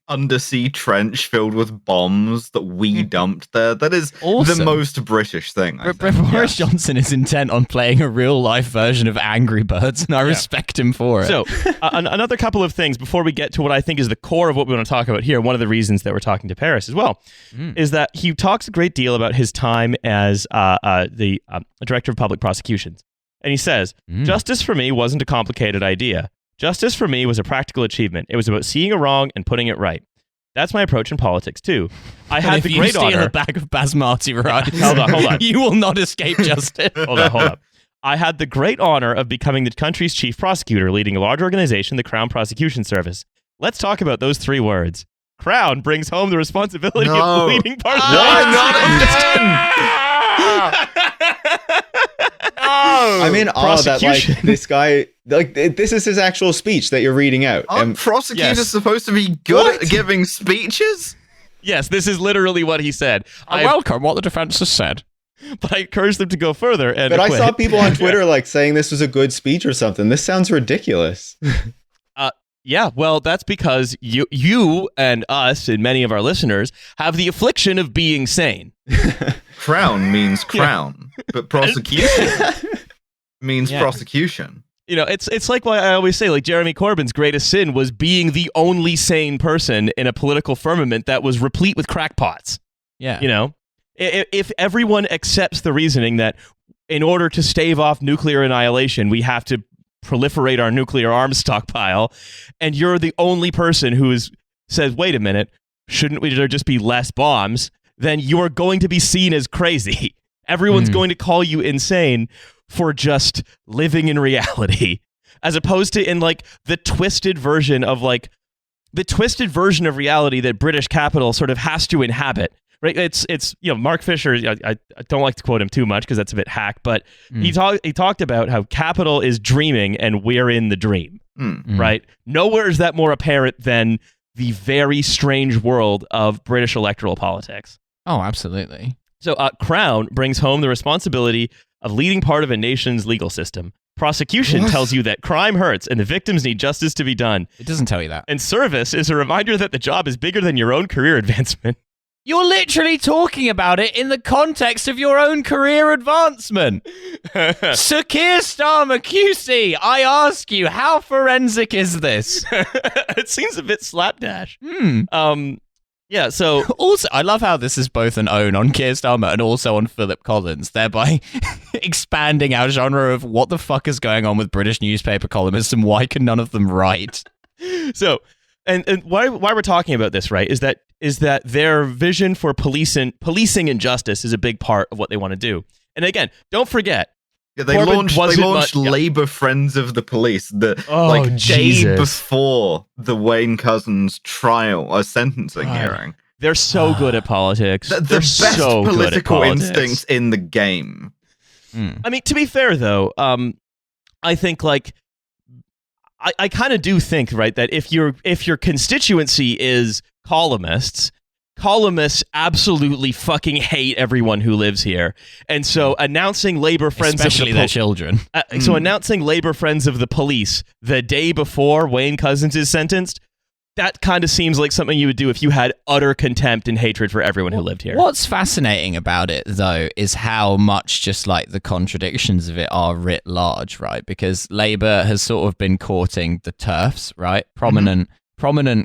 undersea trench filled with bombs that we dumped there. That is awesome. The most British thing. Boris Johnson is intent on playing a real life version of Angry Birds, and I respect him for it. So another couple of things before we get to what I think is the core of what we want to talk about here. One of the reasons that we're talking to Paris as well is that he talks a great deal about his time as the director of public prosecutions. And he says, justice for me wasn't a complicated idea. Justice for me was a practical achievement. It was about seeing a wrong and putting it right. That's my approach in politics, too. I had the great honor... If you steal a bag of basmati rice, hold on. You will not escape justice. Hold up. I had the great honor of becoming the country's chief prosecutor, leading a large organization, the Crown Prosecution Service. Let's talk about those 3 words. Crown brings home the responsibility of leading part of the... Why not again? I mean, that this guy, this is his actual speech that you're reading out. Aren't prosecutors supposed to be good at giving speeches? Yes, this is literally what he said. I welcome what the defense has said. But I encourage them to go further and But I saw people on Twitter saying this was a good speech or something. This sounds ridiculous. Yeah, well, that's because you and us and many of our listeners have the affliction of being sane. Crown means crown, but prosecution means prosecution. It's like what I always say, Jeremy Corbyn's greatest sin was being the only sane person in a political firmament that was replete with crackpots. Yeah. If everyone accepts the reasoning that in order to stave off nuclear annihilation, we have to proliferate our nuclear arms stockpile, and you're the only person who says, wait a minute, shouldn't there just be less bombs? Then you are going to be seen as crazy. Everyone's going to call you insane for just living in reality, as opposed to in the twisted version of reality that British capital sort of has to inhabit. Right, it's Mark Fisher. I don't like to quote him too much because that's a bit hack, but he talked about how capital is dreaming and we're in the dream. Right, nowhere is that more apparent than the very strange world of British electoral politics. Oh, absolutely. So Crown brings home the responsibility of leading part of a nation's legal system. Prosecution tells you that crime hurts and the victims need justice to be done. It doesn't tell you that. And service is a reminder that the job is bigger than your own career advancement. You're literally talking about it in the context of your own career advancement. Sir Keir Starmer QC, I ask you, how forensic is this? It seems a bit slapdash. Yeah, so... Also, I love how this is both an own on Keir Starmer and also on Philip Collins, thereby expanding our genre of what the fuck is going on with British newspaper columnists and why can none of them write? So, and why we're talking about this, right, is that their vision for policing and justice is a big part of what they want to do. And again, don't forget, yeah, they launched Labour Friends of the Police day before the Wayne Couzens trial or sentencing hearing. They're so good at politics. The best political instincts in the game. I mean, to be fair, though, I think I kind of do think, right, that if your constituency is columnists absolutely fucking hate everyone who lives here. And so announcing Labour Friends especially of their children. So announcing Labour Friends of the Police the day before Wayne Couzens is sentenced, that kind of seems like something you would do if you had utter contempt and hatred for everyone who lived here. What's fascinating about it, though, is how much just like the contradictions of it are writ large, right? Because Labour has sort of been courting the TERFs, right? Prominent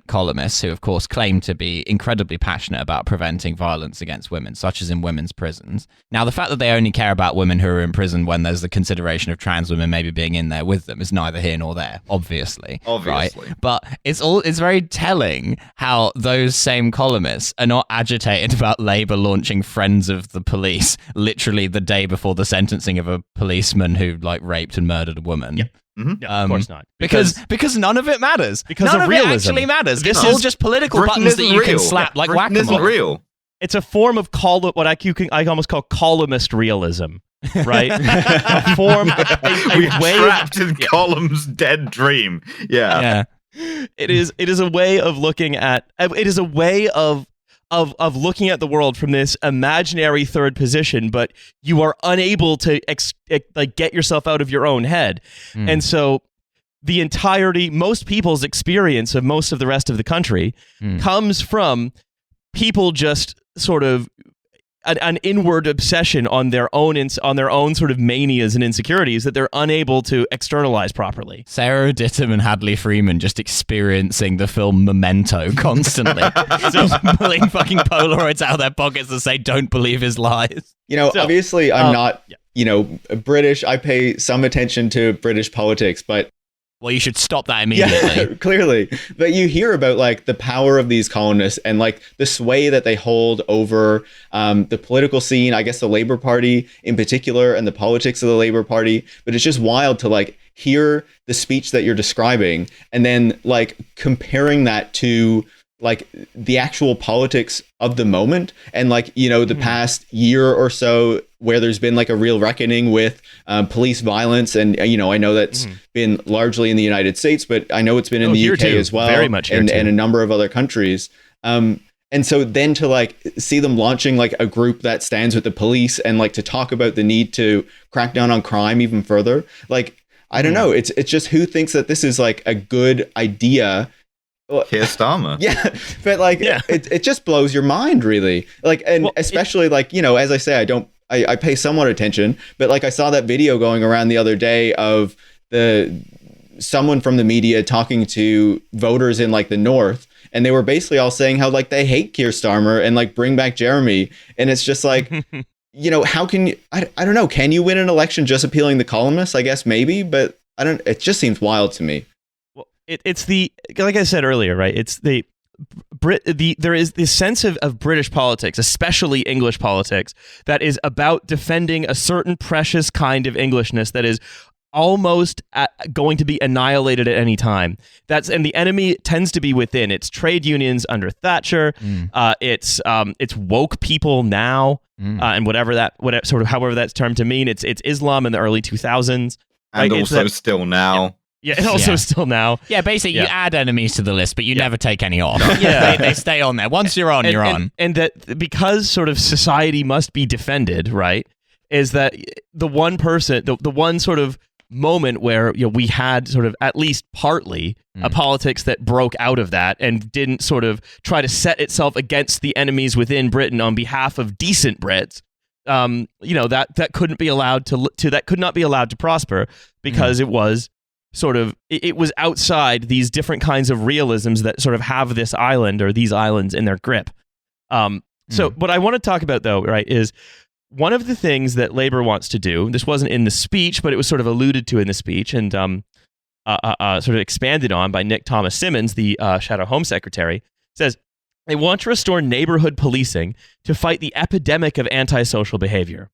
columnists who, of course, claim to be incredibly passionate about preventing violence against women, such as in women's prisons. Now, the fact that they only care about women who are in prison when there's the consideration of trans women maybe being in there with them is neither here nor there, obviously. Right? But it's very telling how those same columnists are not agitated about Labour launching Friends of the Police literally the day before the sentencing of a policeman who raped and murdered a woman. Yep. No, of course not. Because none of it matters. Because none of of realism. it actually matters. This is just political buttons that you can slap like whack-a-mole. Isn't real. It's a form of what I almost call columnist realism, right? A form, a way trapped in Column's dead dream. Yeah. It is a way of looking at. It is a way of looking at the world from this imaginary third position, but you are unable to get yourself out of your own head. And so most people's experience of most of the rest of the country comes from people just sort of an inward obsession on their own sort of manias and insecurities that they're unable to externalize properly. Sarah Dittum and Hadley Freeman just experiencing the film Memento constantly. Just pulling fucking Polaroids out of their pockets and say, don't believe his lies. Obviously I'm not, British. I pay some attention to British politics, but well, you should stop that immediately. Yeah, clearly. But you hear about the power of these columnists and the sway that they hold over the political scene, I guess the Labour Party in particular, and the politics of the Labour Party. But it's just wild to hear the speech that you're describing and then comparing that to the actual politics of the moment and the past year or so where there's been a real reckoning with police violence. And I know that's been largely in the United States, but I know it's been in the UK as well, very much and a number of other countries. And so then to see them launching a group that stands with the police and to talk about the need to crack down on crime even further, I don't know. It's just who thinks that this is a good idea. Keir Starmer. Yeah, but it just blows your mind, really. Especially as I say, I pay somewhat attention, but I saw that video going around the other day of someone from the media talking to voters in the North, and they were basically all saying how they hate Keir Starmer and bring back Jeremy, and it's just how can you? I don't know. Can you win an election just appealing to columnists? I guess maybe, but I don't. It just seems wild to me. It's like I said earlier, right? It's there is this sense of British politics, especially English politics, that is about defending a certain precious kind of Englishness that is almost going to be annihilated at any time. And the enemy tends to be within. It's trade unions under Thatcher. It's woke people now, and however that's termed to mean. It's Islam in the early 2000s. And also still now. Yeah, and also still now. Yeah, basically you add enemies to the list, but you never take any off. Yeah. They stay on there. Once you're on, you're on. And that because sort of society must be defended, right, is that the one person, the one sort of moment where we had sort of at least partly a politics that broke out of that and didn't sort of try to set itself against the enemies within Britain on behalf of decent Brits. That couldn't be allowed that could not be allowed to prosper because it was sort of it was outside these different kinds of realisms that sort of have this island or these islands in their grip. So what I want to talk about though, right, is one of the things that Labour wants to do. This wasn't in the speech, but it was sort of alluded to in the speech and sort of expanded on by Nick Thomas Simmons, the Shadow Home Secretary, says they want to restore neighborhood policing to fight the epidemic of antisocial behavior,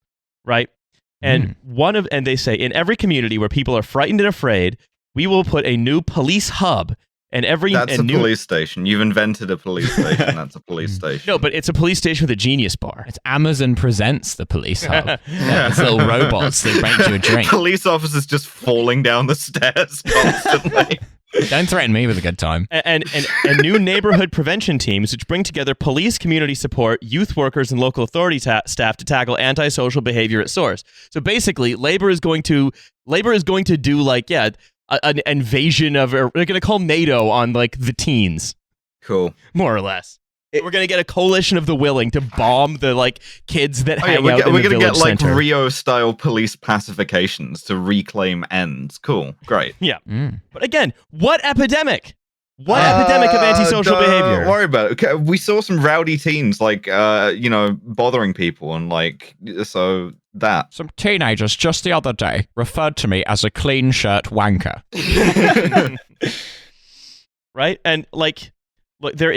right? And and they say in every community where people are frightened and afraid, we will put a new police hub. And that's a police station. You've invented a police station. That's a police station. No, but it's a police station with a Genius bar. It's Amazon presents the police hub. It's little robots that bring you a drink. Police officers just falling down the stairs constantly. Don't threaten me with a good time. And new neighborhood prevention teams, which bring together police, community support, youth workers, and local authority staff to tackle antisocial behavior at source. So basically, Labour is going to do an invasion of, they're going to call NATO on like the teens. Cool. More or less. We're going to get a coalition of the willing to bomb the like kids that hang out in the village center. We're going to get like Rio-style police pacifications to reclaim ends. Cool. Great. Yeah. But again, what epidemic? What epidemic of antisocial behavior? Don't worry about it. Okay, we saw some rowdy teens bothering people and so that. Some teenagers just the other day referred to me as a clean shirt wanker. Right? And look, there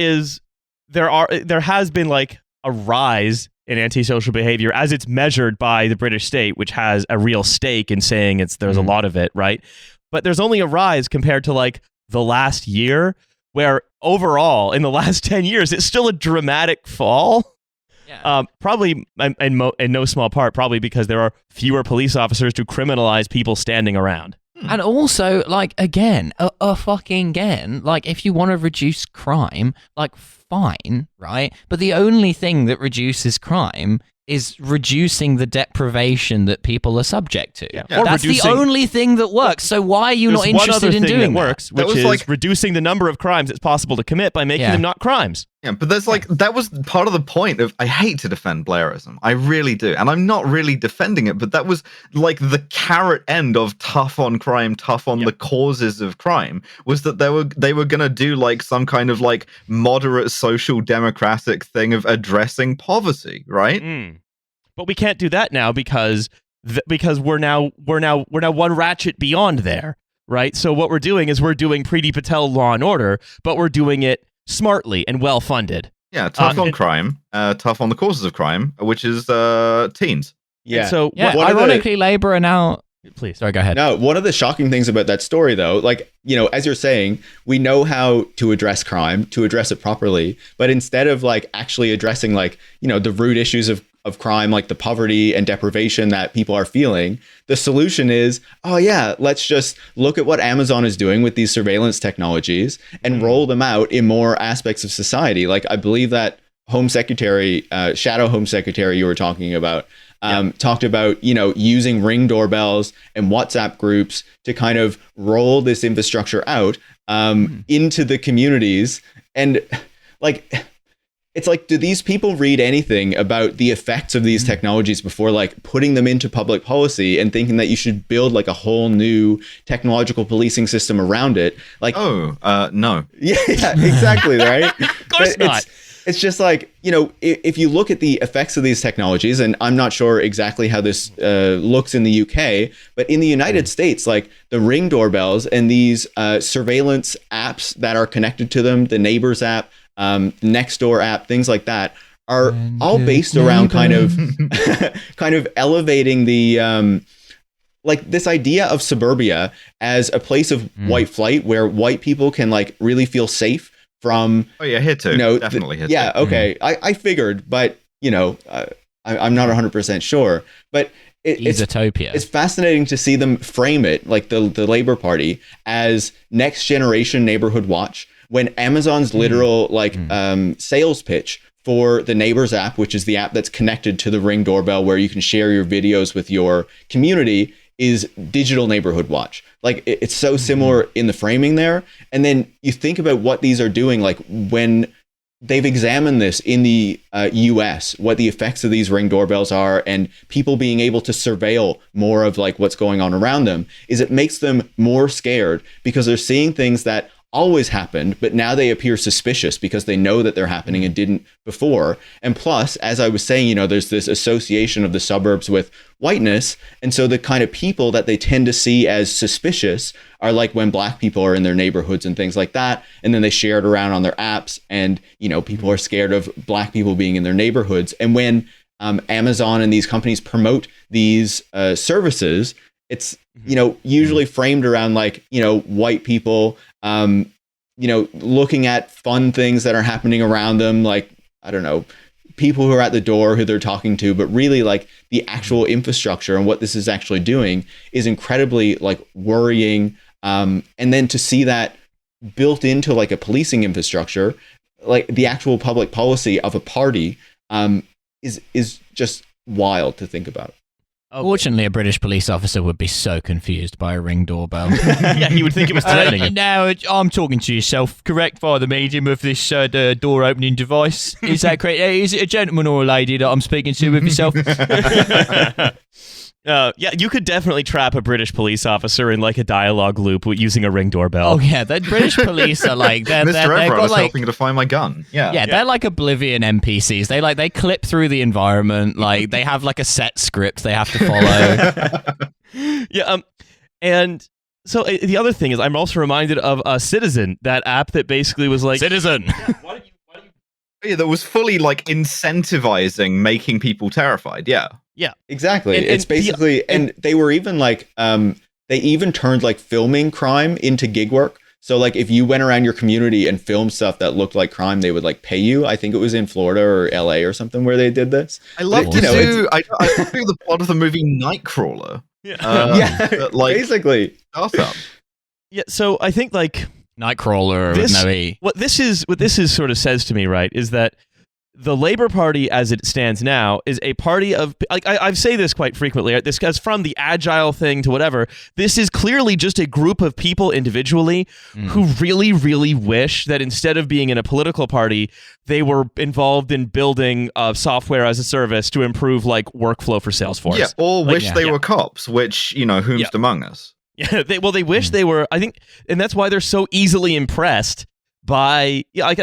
has been like a rise in antisocial behavior as it's measured by the British state, which has a real stake in saying there's a lot of it, right? But there's only a rise compared to like the last year, where overall in the last 10 years it's still a dramatic fall. Probably in no small part probably because there are fewer police officers to criminalize people standing around. And also, like, again, if you want to reduce crime, like, fine, right? But the only thing that reduces crime is reducing the deprivation that people are subject to. Yeah. That's the only thing that works. So why are you not interested in doing that? Works, which is reducing the number of crimes it's possible to commit by making them not crimes. Yeah, but there's that was part of the point of, I hate to defend Blairism. I really do. And I'm not really defending it, but that was like the carrot end of tough on crime, tough on the causes of crime, was that they were going to do like some kind of like moderate social democratic thing of addressing poverty, right? But we can't do that now because we're now one ratchet beyond there, right? So what we're doing is we're doing Priti Patel Law and Order, but we're doing it smartly and well funded. Yeah, tough on crime, tough on the causes of crime, which is teens. Yeah. And so ironically, Labour are now. Please. Sorry, go ahead. No, one of the shocking things about that story, though, as you're saying, we know how to address crime, to address it properly, but instead of actually addressing the root issues of crime, like the poverty and deprivation that people are feeling, the solution is, let's just look at what Amazon is doing with these surveillance technologies and roll them out in more aspects of society. Like, I believe that Home Secretary, Shadow Home Secretary you were talking about, talked about, using Ring doorbells and WhatsApp groups to kind of roll this infrastructure out into the communities. And it's like, do these people read anything about the effects of these technologies before putting them into public policy and thinking that you should build a whole new technological policing system around it? No. Yeah, exactly, right? Of course not. It's just if you look at the effects of these technologies, and I'm not sure exactly how this looks in the UK, but in the United States, the Ring doorbells and these surveillance apps that are connected to them, the Neighbors app, Nextdoor app, things like that, are all based around kind of elevating the this idea of suburbia as a place of white flight where white people can really feel safe from. Oh yeah, here too. Definitely here too. Yeah, okay. I figured, but I'm not 100% sure. But It's fascinating to see them frame it, like the Labour Party, as next generation neighborhood watch, when Amazon's literal sales pitch for the Neighbours app, which is the app that's connected to the Ring doorbell where you can share your videos with your community, is digital neighborhood watch. Like it's so similar in the framing there. And then you think about what these are doing, like when they've examined this in the US, what the effects of these Ring doorbells are, and people being able to surveil more of like what's going on around them, is it makes them more scared because they're seeing things that always happened, but now they appear suspicious because they know that they're happening and didn't before. And plus, as I was saying, there's this association of the suburbs with whiteness. And so the kind of people that they tend to see as suspicious are like when black people are in their neighborhoods and things like that. And then they share it around on their apps, and, people are scared of black people being in their neighborhoods. And when Amazon and these companies promote these services, it's, usually framed around like, white people, looking at fun things that are happening around them, like, I don't know, people who are at the door who they're talking to, but really like the actual infrastructure and what this is actually doing is incredibly like worrying. And then to see that built into like a policing infrastructure, like the actual public policy of a party, is just wild to think about. Fortunately, a British police officer would be so confused by a Ring doorbell. Yeah, he would think it was threatening him. Now, I'm talking to yourself, correct, via the medium of this door opening device. Is that correct? Is it a gentleman or a lady that I'm speaking to with yourself? You could definitely trap a British police officer in like a dialogue loop using a Ring doorbell. Oh yeah, the British police are like Mr. Everett is helping to find my gun. Yeah, they're like Oblivion NPCs. They clip through the environment. Like they have like a set script they have to follow. And so the other thing is, I'm also reminded of Citizen, that app that basically was like Citizen. Why don't you? Yeah, that was fully like incentivizing making people terrified. Yeah. Yeah, exactly. It's basically, and they were even like, they even turned like filming crime into gig work. So like if you went around your community and filmed stuff that looked like crime, they would like pay you. I think it was in Florida or LA or something where they did this. I love to do. I do the plot of the movie Nightcrawler. Basically. Startup. Yeah. So I think like Nightcrawler with no E. What this is sort of says to me, right, is that the Labour Party, as it stands now, is a party of, like, I say this quite frequently, right? This goes from the agile thing to whatever. This is clearly just a group of people individually who really, really wish that instead of being in a political party, they were involved in building software as a service to improve, like, workflow for Salesforce. Yeah, or wish they were cops, which, whomst among us. Yeah, they wish they were, I think, and that's why they're so easily impressed by, I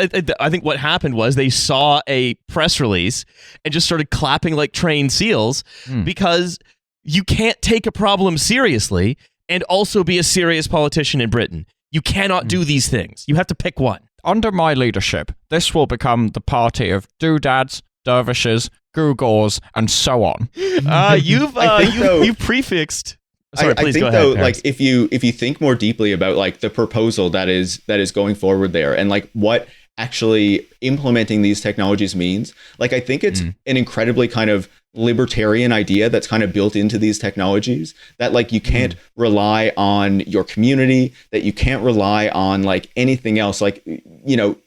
think what happened was they saw a press release and just started clapping like trained seals because you can't take a problem seriously and also be a serious politician in Britain. You cannot do these things. You have to pick one. Under my leadership, this will become the party of doodads, dervishes, gewgaws, and so on. You've prefixed. Sorry, I think though, like if you think more deeply about like the proposal that is going forward there, and like what actually implementing these technologies means, like I think it's an incredibly kind of libertarian idea that's kind of built into these technologies, that like you can't rely on your community, that you can't rely on like anything else, like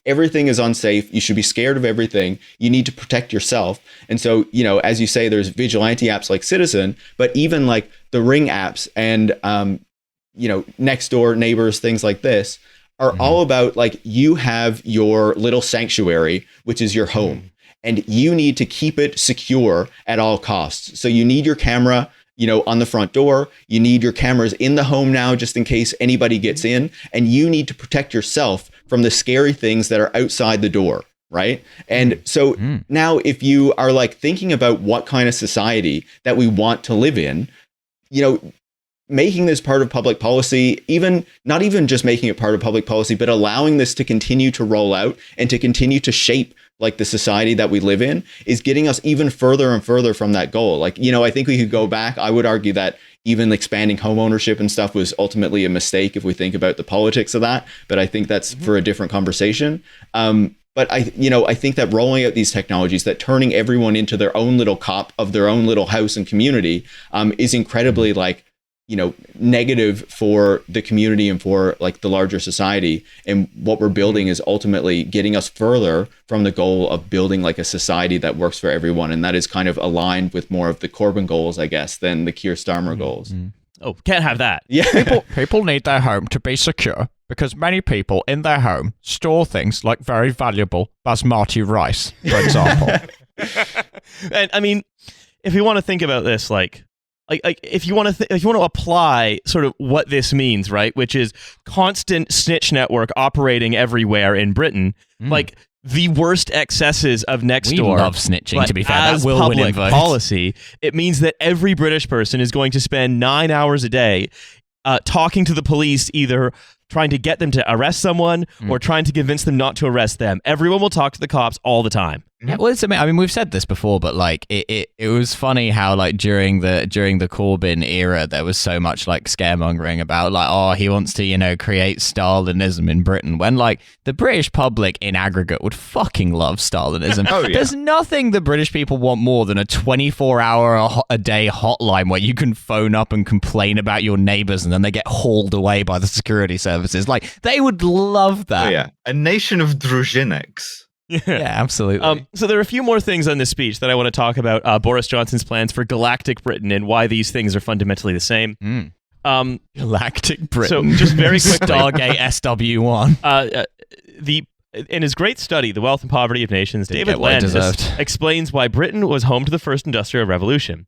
everything is unsafe, you should be scared of everything, you need to protect yourself. And so as you say, there's vigilante apps like Citizen, but even like the Ring apps and Nextdoor, Neighbors, things like this are all about like you have your little sanctuary, which is your home, and you need to keep it secure at all costs. So you need your camera, on the front door. You need your cameras in the home now, just in case anybody gets in, and you need to protect yourself from the scary things that are outside the door. Right. And so now if you are like thinking about what kind of society that we want to live in, making this part of public policy, not even just making it part of public policy, but allowing this to continue to roll out and to continue to shape like the society that we live in, is getting us even further and further from that goal. Like, I think we could go back. I would argue that even expanding home ownership and stuff was ultimately a mistake if we think about the politics of that. But I think that's for a different conversation. But I think that rolling out these technologies, that turning everyone into their own little cop of their own little house and community, is incredibly negative for the community and for like the larger society. And what we're building is ultimately getting us further from the goal of building like a society that works for everyone. And that is kind of aligned with more of the Corbyn goals, I guess, than the Keir Starmer goals. Oh, can't have that. Yeah. People need their home to be secure because many people in their home store things like very valuable basmati rice, for example. And I mean, if you want to think about this, like if you want to apply sort of what this means, right, which is constant snitch network operating everywhere in Britain, like the worst excesses of Nextdoor. We love snitching, to be fair. As that will win public votes. policy, it means that every British person is going to spend 9 hours a day talking to the police, either trying to get them to arrest someone or trying to convince them not to arrest them. Everyone will talk to the cops all the time. Yeah, well, I mean, we've said this before, but like it was funny how like during the Corbyn era, there was so much like scaremongering about like, oh, he wants to, create Stalinism in Britain, when like the British public in aggregate would fucking love Stalinism. Oh, yeah. There's nothing the British people want more than a 24-hour a day hotline where you can phone up and complain about your neighbors and then they get hauled away by the security services. Like they would love that. Oh, yeah. A nation of drużynieks. Yeah, absolutely. So there are a few more things on this speech that I want to talk about. Boris Johnson's plans for galactic Britain and why these things are fundamentally the same. Galactic Britain. So just very quickly, Stargate SW1. In his great study, The Wealth and Poverty of Nations, Didn't David get what it Landis deserved. explains why Britain was home to the first industrial revolution.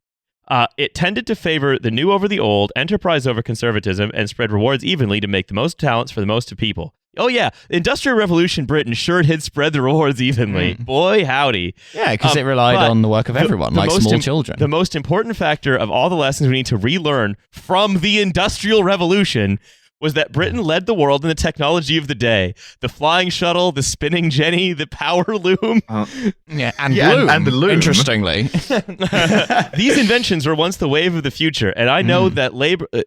It tended to favor the new over the old, enterprise over conservatism, and spread rewards evenly to make the most talents for the most of people. Oh yeah, the Industrial Revolution Britain sure did spread the rewards evenly. Boy, howdy. Yeah, because it relied on the work of everyone, like small children. The most important factor of all the lessons we need to relearn from the Industrial Revolution was that Britain led the world in the technology of the day. The flying shuttle, the spinning jenny, the power loom. And the loom. Interestingly. These inventions were once the wave of the future, and I know that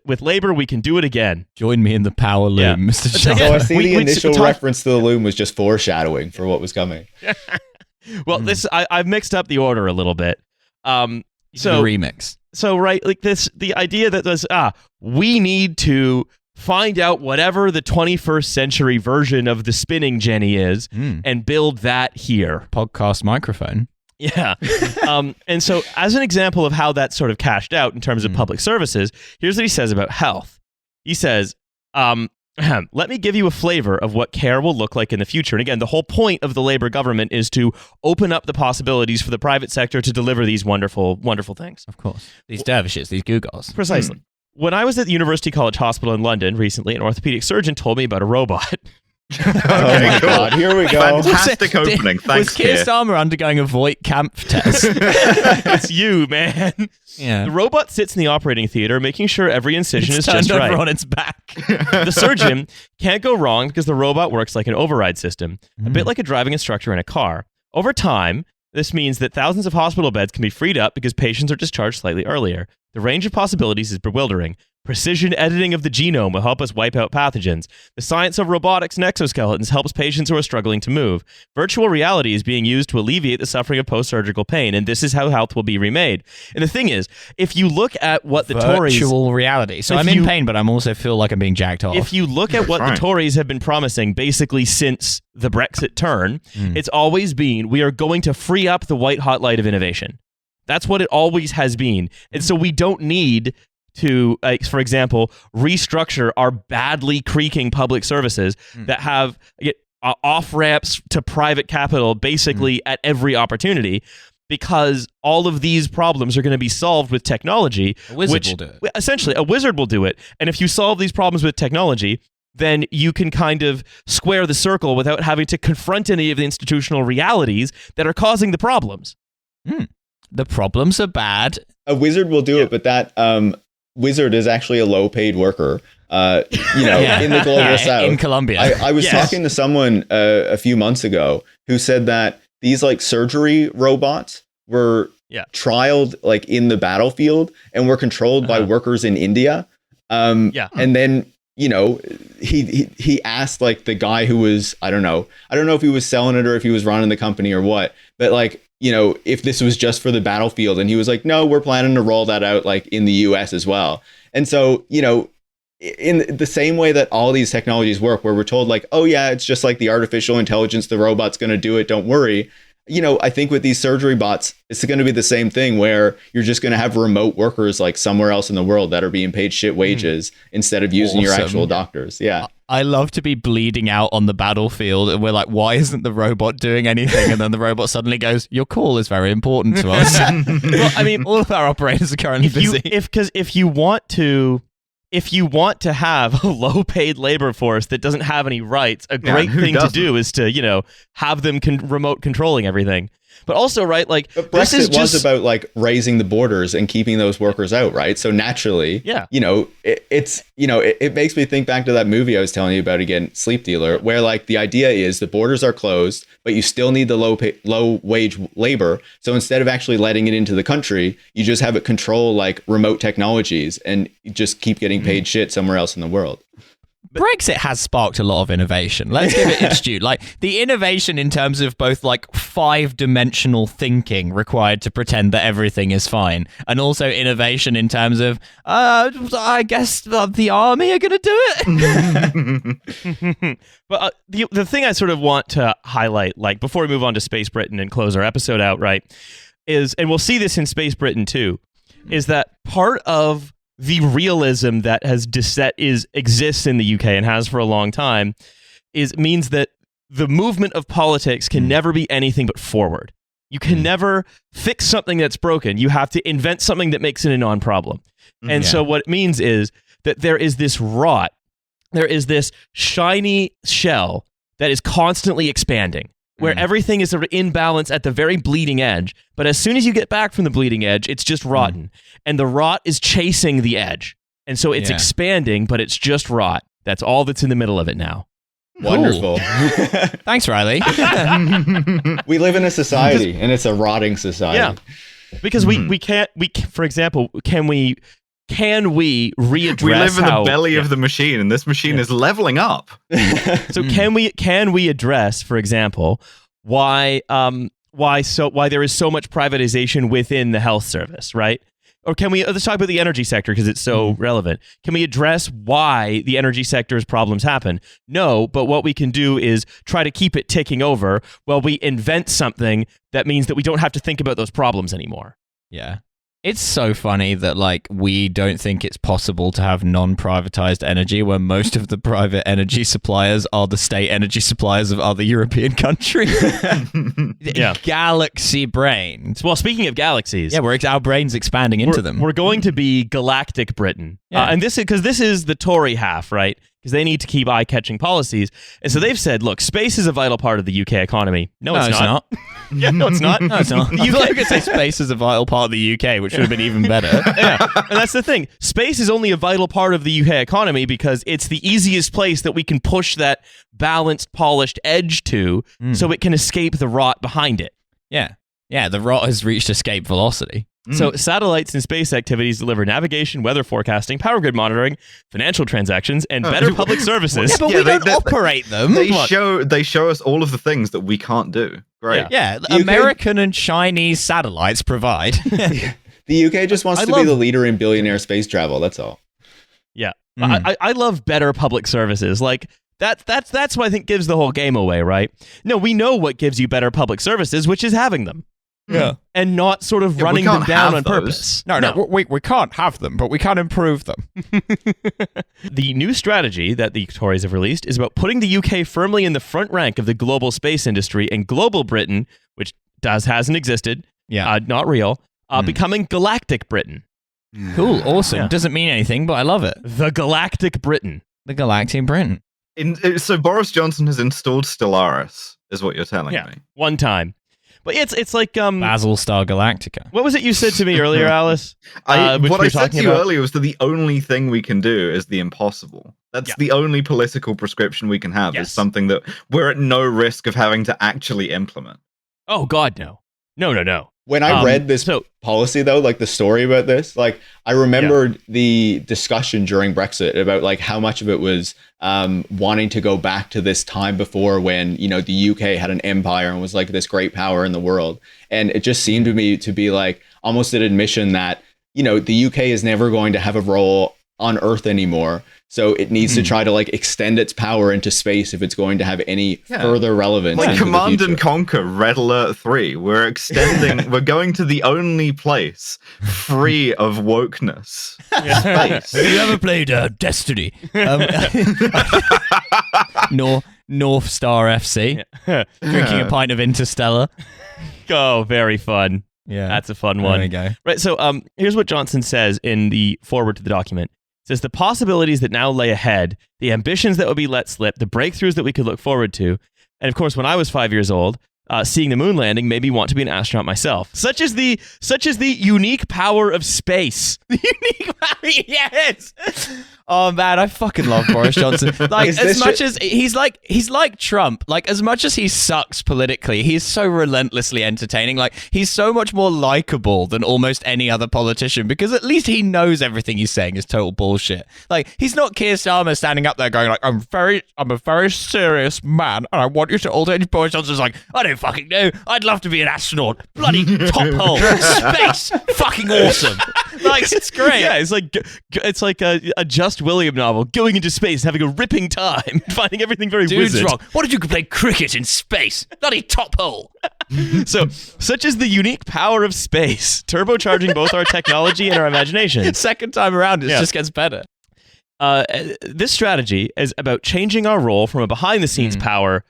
with labor we can do it again. Join me in the power loom, Mr. Again, Shuttle. So I see the initial reference to the loom was just foreshadowing for what was coming. Well, I've mixed up the order a little bit. The remix. So right, like the idea that was we need to find out whatever the 21st century version of the spinning jenny is and build that here. Podcast microphone. Yeah. And so as an example of how that's sort of cashed out in terms of public services, here's what he says about health. He says, let me give you a flavor of what care will look like in the future. And again, the whole point of the Labour government is to open up the possibilities for the private sector to deliver these wonderful, wonderful things. Of course. These dervishes, these googles. Precisely. When I was at the University College Hospital in London recently, an orthopedic surgeon told me about a robot. Okay, cool. God, here we go. Fantastic opening. Thanks, Was Keir Keir. Starmer undergoing a Voight camp test? It's you, man. Yeah. The robot sits in the operating theater, making sure every incision is just turned right. over on its back. The surgeon can't go wrong because the robot works like an override system, a bit like a driving instructor in a car. Over time, this means that thousands of hospital beds can be freed up because patients are discharged slightly earlier. The range of possibilities is bewildering. Precision editing of the genome will help us wipe out pathogens. The science of robotics and exoskeletons helps patients who are struggling to move. Virtual reality is being used to alleviate the suffering of post-surgical pain, and this is how health will be remade. And the thing is, if you look at what the Tories... Virtual reality. So I'm in pain, but I'm also feel like I'm being jacked off. If you look at what the Tories have been promising basically since the Brexit turn, it's always been, we are going to free up the white hot light of innovation. That's what it always has been. And so we don't need to, for example, restructure our badly creaking public services that have off-ramps to private capital basically at every opportunity, because all of these problems are going to be solved with technology. A wizard will do it. Essentially, a wizard will do it. And if you solve these problems with technology, then you can kind of square the circle without having to confront any of the institutional realities that are causing the problems. The problems are bad. A wizard will do it, but that wizard is actually a low-paid worker. In the global south, in Colombia. I was talking to someone a few months ago who said that these like surgery robots were trialed like in the battlefield and were controlled by workers in India. And then he asked like the guy who was, I don't know if he was selling it or if he was running the company or what, but like, if this was just for the battlefield, and he was like, no, we're planning to roll that out like in the US as well. And so, in the same way that all these technologies work, where we're told like, oh yeah, it's just like the artificial intelligence, the robot's going to do it, don't worry. I think with these surgery bots, it's going to be the same thing, where you're just going to have remote workers like somewhere else in the world that are being paid shit wages instead of using your actual doctors. Yeah. I love to be bleeding out on the battlefield, and we're like, why isn't the robot doing anything? And then the robot suddenly goes, your call is very important to us. Well, I mean, all of our operators are currently busy. If you want to have a low-paid labor force that doesn't have any rights, a great thing to do is to, have them remote controlling everything. But also, right, like, but Brexit was about like raising the borders and keeping those workers out, right? So naturally, it makes me think back to that movie I was telling you about again, Sleep Dealer, where like the idea is the borders are closed, but you still need the low wage labor. So instead of actually letting it into the country, you just have it control like remote technologies and just keep getting paid shit somewhere else in the world. Brexit has sparked a lot of innovation. Let's give it its due. Like the innovation in terms of both like 5-dimensional thinking required to pretend that everything is fine, and also innovation in terms of, I guess the army are going to do it. But the thing I sort of want to highlight, like before we move on to Space Britain and close our episode out, right, is, and we'll see this in Space Britain too, is that part of the realism that exists in the UK and has for a long time means that the movement of politics can never be anything but forward. You can never fix something that's broken. You have to invent something that makes it a non-problem. And so what it means is that there is this rot, there is this shiny shell that is constantly expanding, where everything is in balance at the very bleeding edge. But as soon as you get back from the bleeding edge, it's just rotten. And the rot is chasing the edge. And so it's expanding, but it's just rot. That's all that's in the middle of it now. Wonderful. Thanks, Riley. We live in a society, and it's a rotting society. Yeah. Because we can't, for example, can we readdress? We live in the belly of the machine, and this machine is leveling up. So can we address, for example, why there is so much privatization within the health service, right? Or let's talk about the energy sector because it's so relevant. Can we address why the energy sector's problems happen? No, but what we can do is try to keep it ticking over while we invent something that means that we don't have to think about those problems anymore. Yeah. It's so funny that like we don't think it's possible to have non-privatized energy when most of the private energy suppliers are the state energy suppliers of other European countries. Galaxy brains. Well, speaking of galaxies, our brains expanding into them. We're going to be galactic Britain, and this is the Tory half, right? Because they need to keep eye-catching policies, and so they've said, "Look, space is a vital part of the UK economy." No, it's not. Yeah, no, it's not. No, it's not. You could say space is a vital part of the UK, which would have been even better. Yeah, and that's the thing. Space is only a vital part of the UK economy because it's the easiest place that we can push that balanced, polished edge to, so it can escape the rot behind it. Yeah, the rot has reached escape velocity. So satellites and space activities deliver navigation, weather forecasting, power grid monitoring, financial transactions, and better public services. Yeah, but we don't operate them. They show us all of the things that we can't do. Great. Yeah, American and Chinese satellites provide. The UK just wants to be the leader in billionaire space travel. That's all. Yeah. I love better public services. Like, that's what I think gives the whole game away, right? No, we know what gives you better public services, which is having them. Yeah. And not sort of running them down on purpose. No, we can't have them, but we can improve them. The new strategy that the Tories have released is about putting the UK firmly in the front rank of the global space industry, and global Britain, which hasn't existed, not real, becoming galactic Britain. Cool, awesome. Doesn't mean anything, but I love it. The galactic Britain. The galactic Britain. So Boris Johnson has installed Stellaris, is what you're telling me. One time. But it's like Basil Star Galactica. What was it you said to me earlier, Alice? What I said to you earlier was that the only thing we can do is the impossible. That's the only political prescription we can have, is something that we're at no risk of having to actually implement. Oh God, no. No. When I read this policy, though, like the story about this, like I remembered the discussion during Brexit about like how much of it was wanting to go back to this time before when, you know, the UK had an empire and was like this great power in the world. And it just seemed to me to be like almost an admission that, you know, the UK is never going to have a role on Earth anymore. So it needs to try to like extend its power into space if it's going to have any further relevance. Like Command and Conquer, Red Alert 3. We're extending, we're going to the only place free of wokeness. Space. Have you ever played Destiny? North Star FC. Drinking a pint of Interstellar. Oh, very fun. Yeah. That's a fun one. There you go. Right, so here's what Johnson says in the foreword to the document. Says the possibilities that now lay ahead, the ambitions that would be let slip, the breakthroughs that we could look forward to, and of course, when I was 5 years old, seeing the moon landing made me want to be an astronaut myself. Such is the unique power of space. The unique power, yes. Oh man, I fucking love Boris Johnson. Like as much as he's like Trump. Like as much as he sucks politically, he's so relentlessly entertaining. Like he's so much more likable than almost any other politician because at least he knows everything he's saying is total bullshit. Like he's not Keir Starmer standing up there going like I'm a very serious man and I want you to all do. Boris Johnson's like I don't fucking know. I'd love to be an astronaut. Bloody top hole. Space. Fucking awesome. Like it's great. Yeah, it's like a Just William novel, going into space, having a ripping time, finding everything very wizard. Wrong. What did you play cricket in space? Bloody top hole. So, such is the unique power of space, turbocharging both our technology and our imagination. Second time around, it just gets better. This strategy is about changing our role from a behind-the-scenes power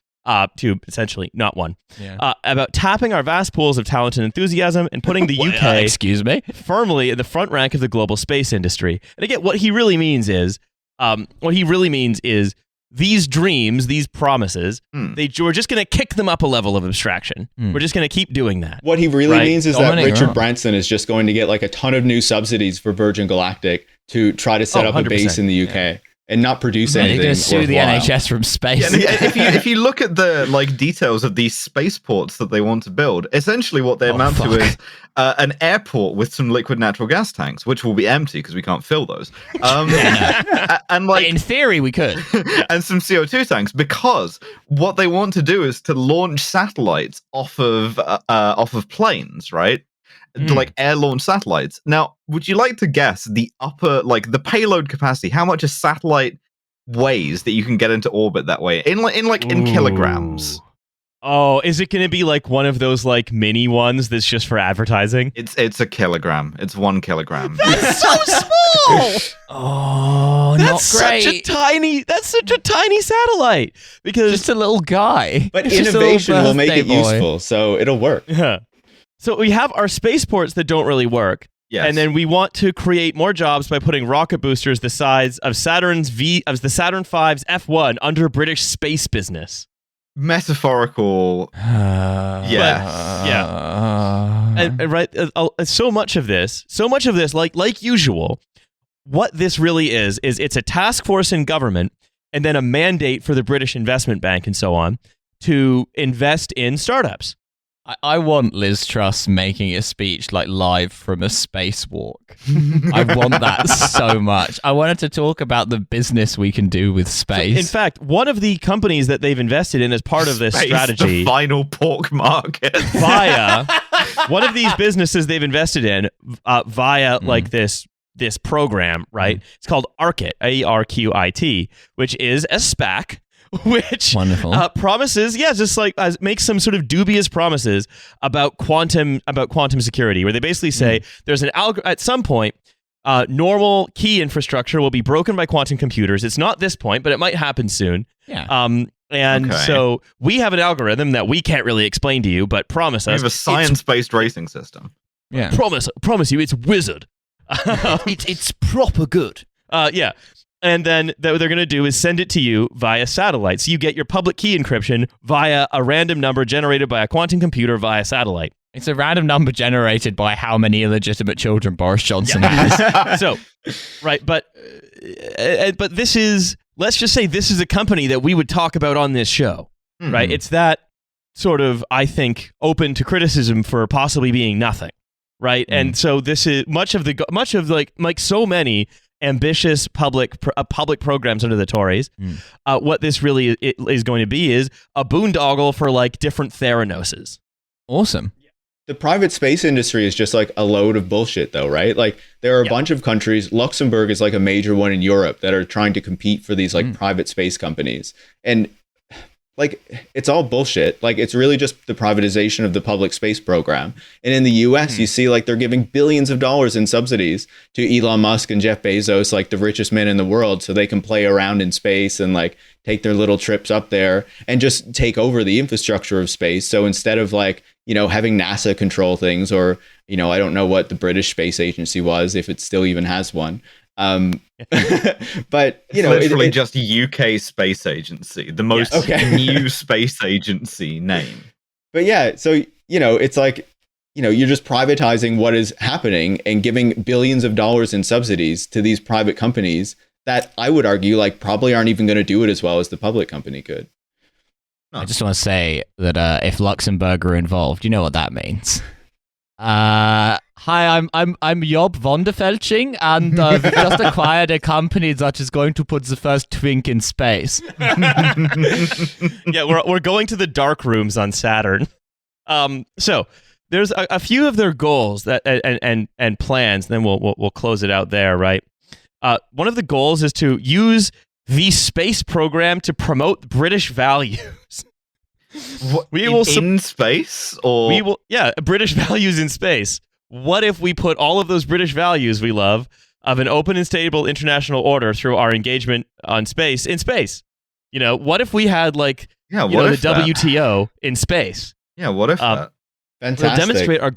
to essentially not one. Yeah. About tapping our vast pools of talent and enthusiasm and putting the UK excuse me, firmly in the front rank of the global space industry. And again, what he really means is these dreams, these promises, we're just going to kick them up a level of abstraction. We're just going to keep doing that. What he really means is that Richard Branson is just going to get like a ton of new subsidies for Virgin Galactic to try to set up a base in the UK. And not produce anything. They're going to sue the NHS from space. Yeah, if you look at the like details of these spaceports that they want to build, essentially what they amount to is an airport with some liquid natural gas tanks, which will be empty because we can't fill those. And like in theory, we could, and some CO2 tanks. Because what they want to do is to launch satellites off of planes, right? Like air-launched satellites. Now, would you like to guess the the payload capacity? How much a satellite weighs that you can get into orbit that way in kilograms? Oh, is it going to be like one of those like mini ones that's just for advertising? It's a kilogram. It's 1 kilogram. That's so small. Oh, that's not great. That's such a tiny satellite because just a little guy. But innovation will make it useful, so it'll work. Yeah. So we have our spaceports that don't really work. Yes. And then we want to create more jobs by putting rocket boosters the size of the Saturn V's F1 under British space business. Metaphorical. And right, so much of this, like usual, what this really is it's a task force in government and then a mandate for the British Investment Bank and so on to invest in startups. I want Liz Truss making a speech like live from a spacewalk. I want that so much. I wanted to talk about the business we can do with space. So, in fact, one of the companies that they've invested in as part of this strategy, the final pork market, via one of these businesses they've invested in via like this program, right? It's called ARQIT, ARQIT, which is a SPAC. Which promises, just like makes some sort of dubious promises about quantum security, where they basically say there's an at some point, normal key infrastructure will be broken by quantum computers. It's not this point, but it might happen soon. Yeah. So we have an algorithm that we can't really explain to you, but promise us we have a science-based racing system. Yeah. Promise you, it's wizard. It's proper good. Yeah. And then what they're going to do is send it to you via satellite. So you get your public key encryption via a random number generated by a quantum computer via satellite. It's a random number generated by how many illegitimate children Boris Johnson has. So, right, but this is, let's just say this is a company that we would talk about on this show, right? It's that sort of, I think, open to criticism for possibly being nothing, right? And so this is much of like so many ambitious public programs under the Tories. What this really is going to be is a boondoggle for like different Theranoses. Awesome. The private space industry is just like a load of bullshit, though, right? Like there are a bunch of countries. Luxembourg is like a major one in Europe that are trying to compete for these like private space companies. And like, it's all bullshit. Like, it's really just the privatization of the public space program. And in the US, you see like they're giving billions of dollars in subsidies to Elon Musk and Jeff Bezos, like the richest men in the world, so they can play around in space and like take their little trips up there and just take over the infrastructure of space. So instead of like, you know, having NASA control things, or, you know, I don't know what the British Space Agency was, if it still even has one. But you know, literally just UK Space Agency, the most new space agency name. But yeah, so you know, it's like, you know, you're just privatizing what is happening and giving billions of dollars in subsidies to these private companies that I would argue like probably aren't even going to do it as well as the public company could. I just want to say that if Luxembourg are involved, you know what that means. Hi, I'm Job Vonderfelching, and I've just acquired a company that is going to put the first twink in space. Yeah, we're going to the dark rooms on Saturn. So there's a few of their goals that and plans. Then we'll close it out there, right? One of the goals is to use the space program to promote British values. In space, or British values in space. What if we put all of those British values we love of an open and stable international order through our engagement on space in space? You know, what if we had like the WTO in space? Yeah, what if that? Fantastic. We'll demonstrate our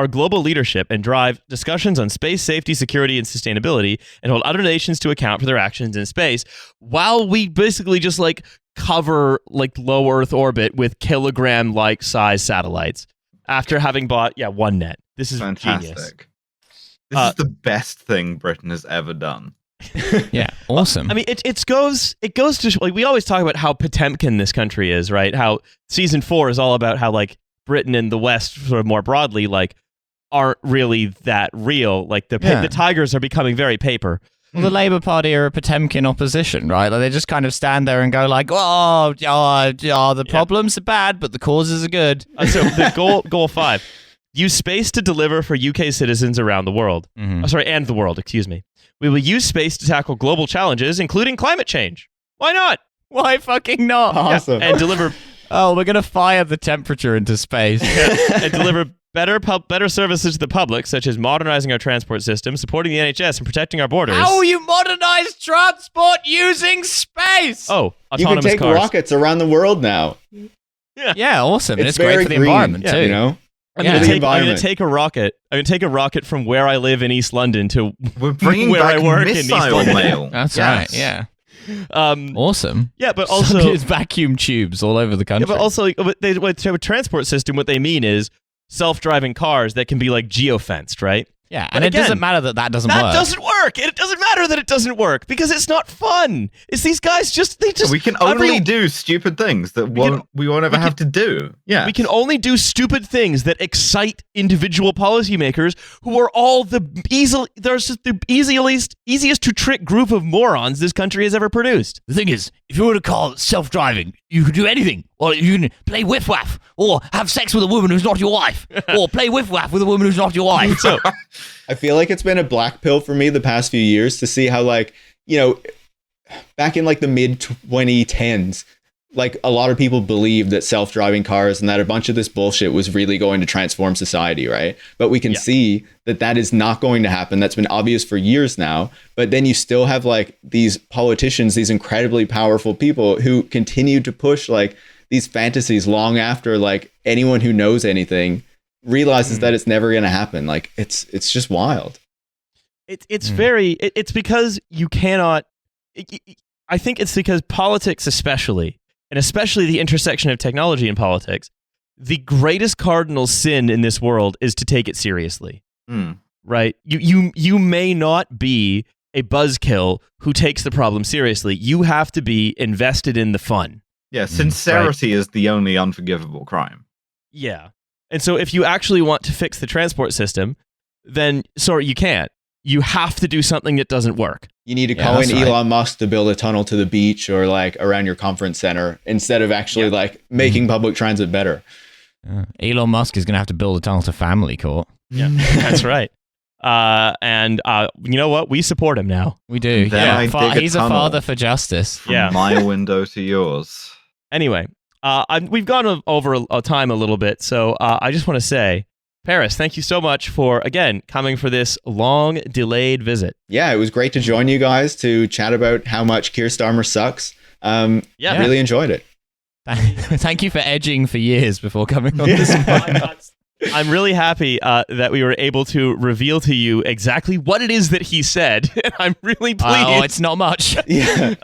global leadership and drive discussions on space safety, security, and sustainability, and hold other nations to account for their actions in space, while we basically just like cover like low Earth orbit with kilogram-like size satellites after having bought one net. This is fantastic. Genius. This is the best thing Britain has ever done. Yeah, awesome. I mean, it goes to like, we always talk about how Potemkin this country is, right? How season 4 is all about how like Britain and the West, sort of more broadly, like aren't really that real. Like the Tigers are becoming very paper. Well, the Labour Party are a Potemkin opposition, right? Like they just kind of stand there and go like, the problems are bad, but the causes are good. So the goal 5, use space to deliver for UK citizens around the world. And the world, excuse me. We will use space to tackle global challenges, including climate change. Why not? Why fucking not? Awesome. And deliver... Oh, we're going to fire the temperature into space. And deliver better services to the public, such as modernizing our transport system, supporting the NHS, and protecting our borders. How will you modernize transport using space? Oh, autonomous you can take cars. rockets around the world now. Yeah, awesome. And It's it's great very for the green, environment, too. You know? I'm going to take a rocket. I'm going to take a rocket from where I live in East London to We're bringing where back I work in East missile London. mail. That's right, yeah. Awesome. Yeah, but also it's vacuum tubes all over the country. Yeah, but also with a transport system, what they mean is self-driving cars that can be like geofenced, right? Yeah, and it doesn't matter that doesn't work. That doesn't work. It doesn't matter that it doesn't work because it's not fun. It's these guys we can only do stupid things that we won't ever have to do. Yeah, we can only do stupid things that excite individual policymakers who are all the easiest to trick group of morons this country has ever produced. The thing is, if you were to call self-driving, you could do anything. Or you can play whiff-waff, or have sex with a woman who's not your wife, or play whiff-waff with a woman who's not your wife. So, I feel like it's been a black pill for me the past few years to see how, like, you know, back in like the mid 2010s, like a lot of people believed that self-driving cars and that a bunch of this bullshit was really going to transform society, right? But we can see that is not going to happen. That's been obvious for years now. But then you still have like these politicians, these incredibly powerful people who continue to push like these fantasies long after like anyone who knows anything realizes that it's never going to happen. Like it's just wild. It's because you cannot. I think it's because politics, especially the intersection of technology and politics, the greatest cardinal sin in this world is to take it seriously. Right? You may not be a buzzkill who takes the problem seriously. You have to be invested in the fun. Yeah, sincerity is the only unforgivable crime. Yeah. And so if you actually want to fix the transport system, then, sorry, you can't. You have to do something that doesn't work. You need to call in Elon Musk to build a tunnel to the beach or like around your conference center instead of actually like making public transit better. Elon Musk is going to have to build a tunnel to Family Court. Yeah, that's right. And you know what? We support him now. We do. He's a father for justice. From my window to yours. Anyway, we've gone over time a little bit, so I just want to say, Paris, thank you so much for, again, coming for this long, delayed visit. Yeah, it was great to join you guys to chat about how much Keir Starmer sucks. Really enjoyed it. Thank you for edging for years before coming on this podcast. I'm really happy that we were able to reveal to you exactly what it is that he said. I'm really pleased. Oh, it's not much. Yeah.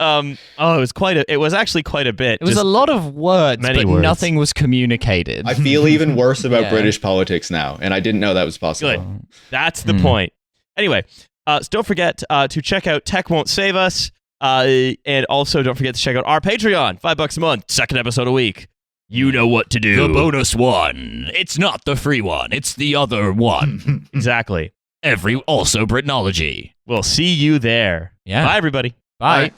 It was actually quite a bit. It was a lot of words, but words. Nothing was communicated. I feel even worse about British politics now, and I didn't know that was possible. Good. That's the point. Anyway, so don't forget to check out Tech Won't Save Us, and also don't forget to check out our Patreon, $5 a month, second episode a week. You know what to do. The bonus one. It's not the free one. It's the other one. Exactly. Also Britnology. We'll see you there. Yeah. Bye, everybody. Bye.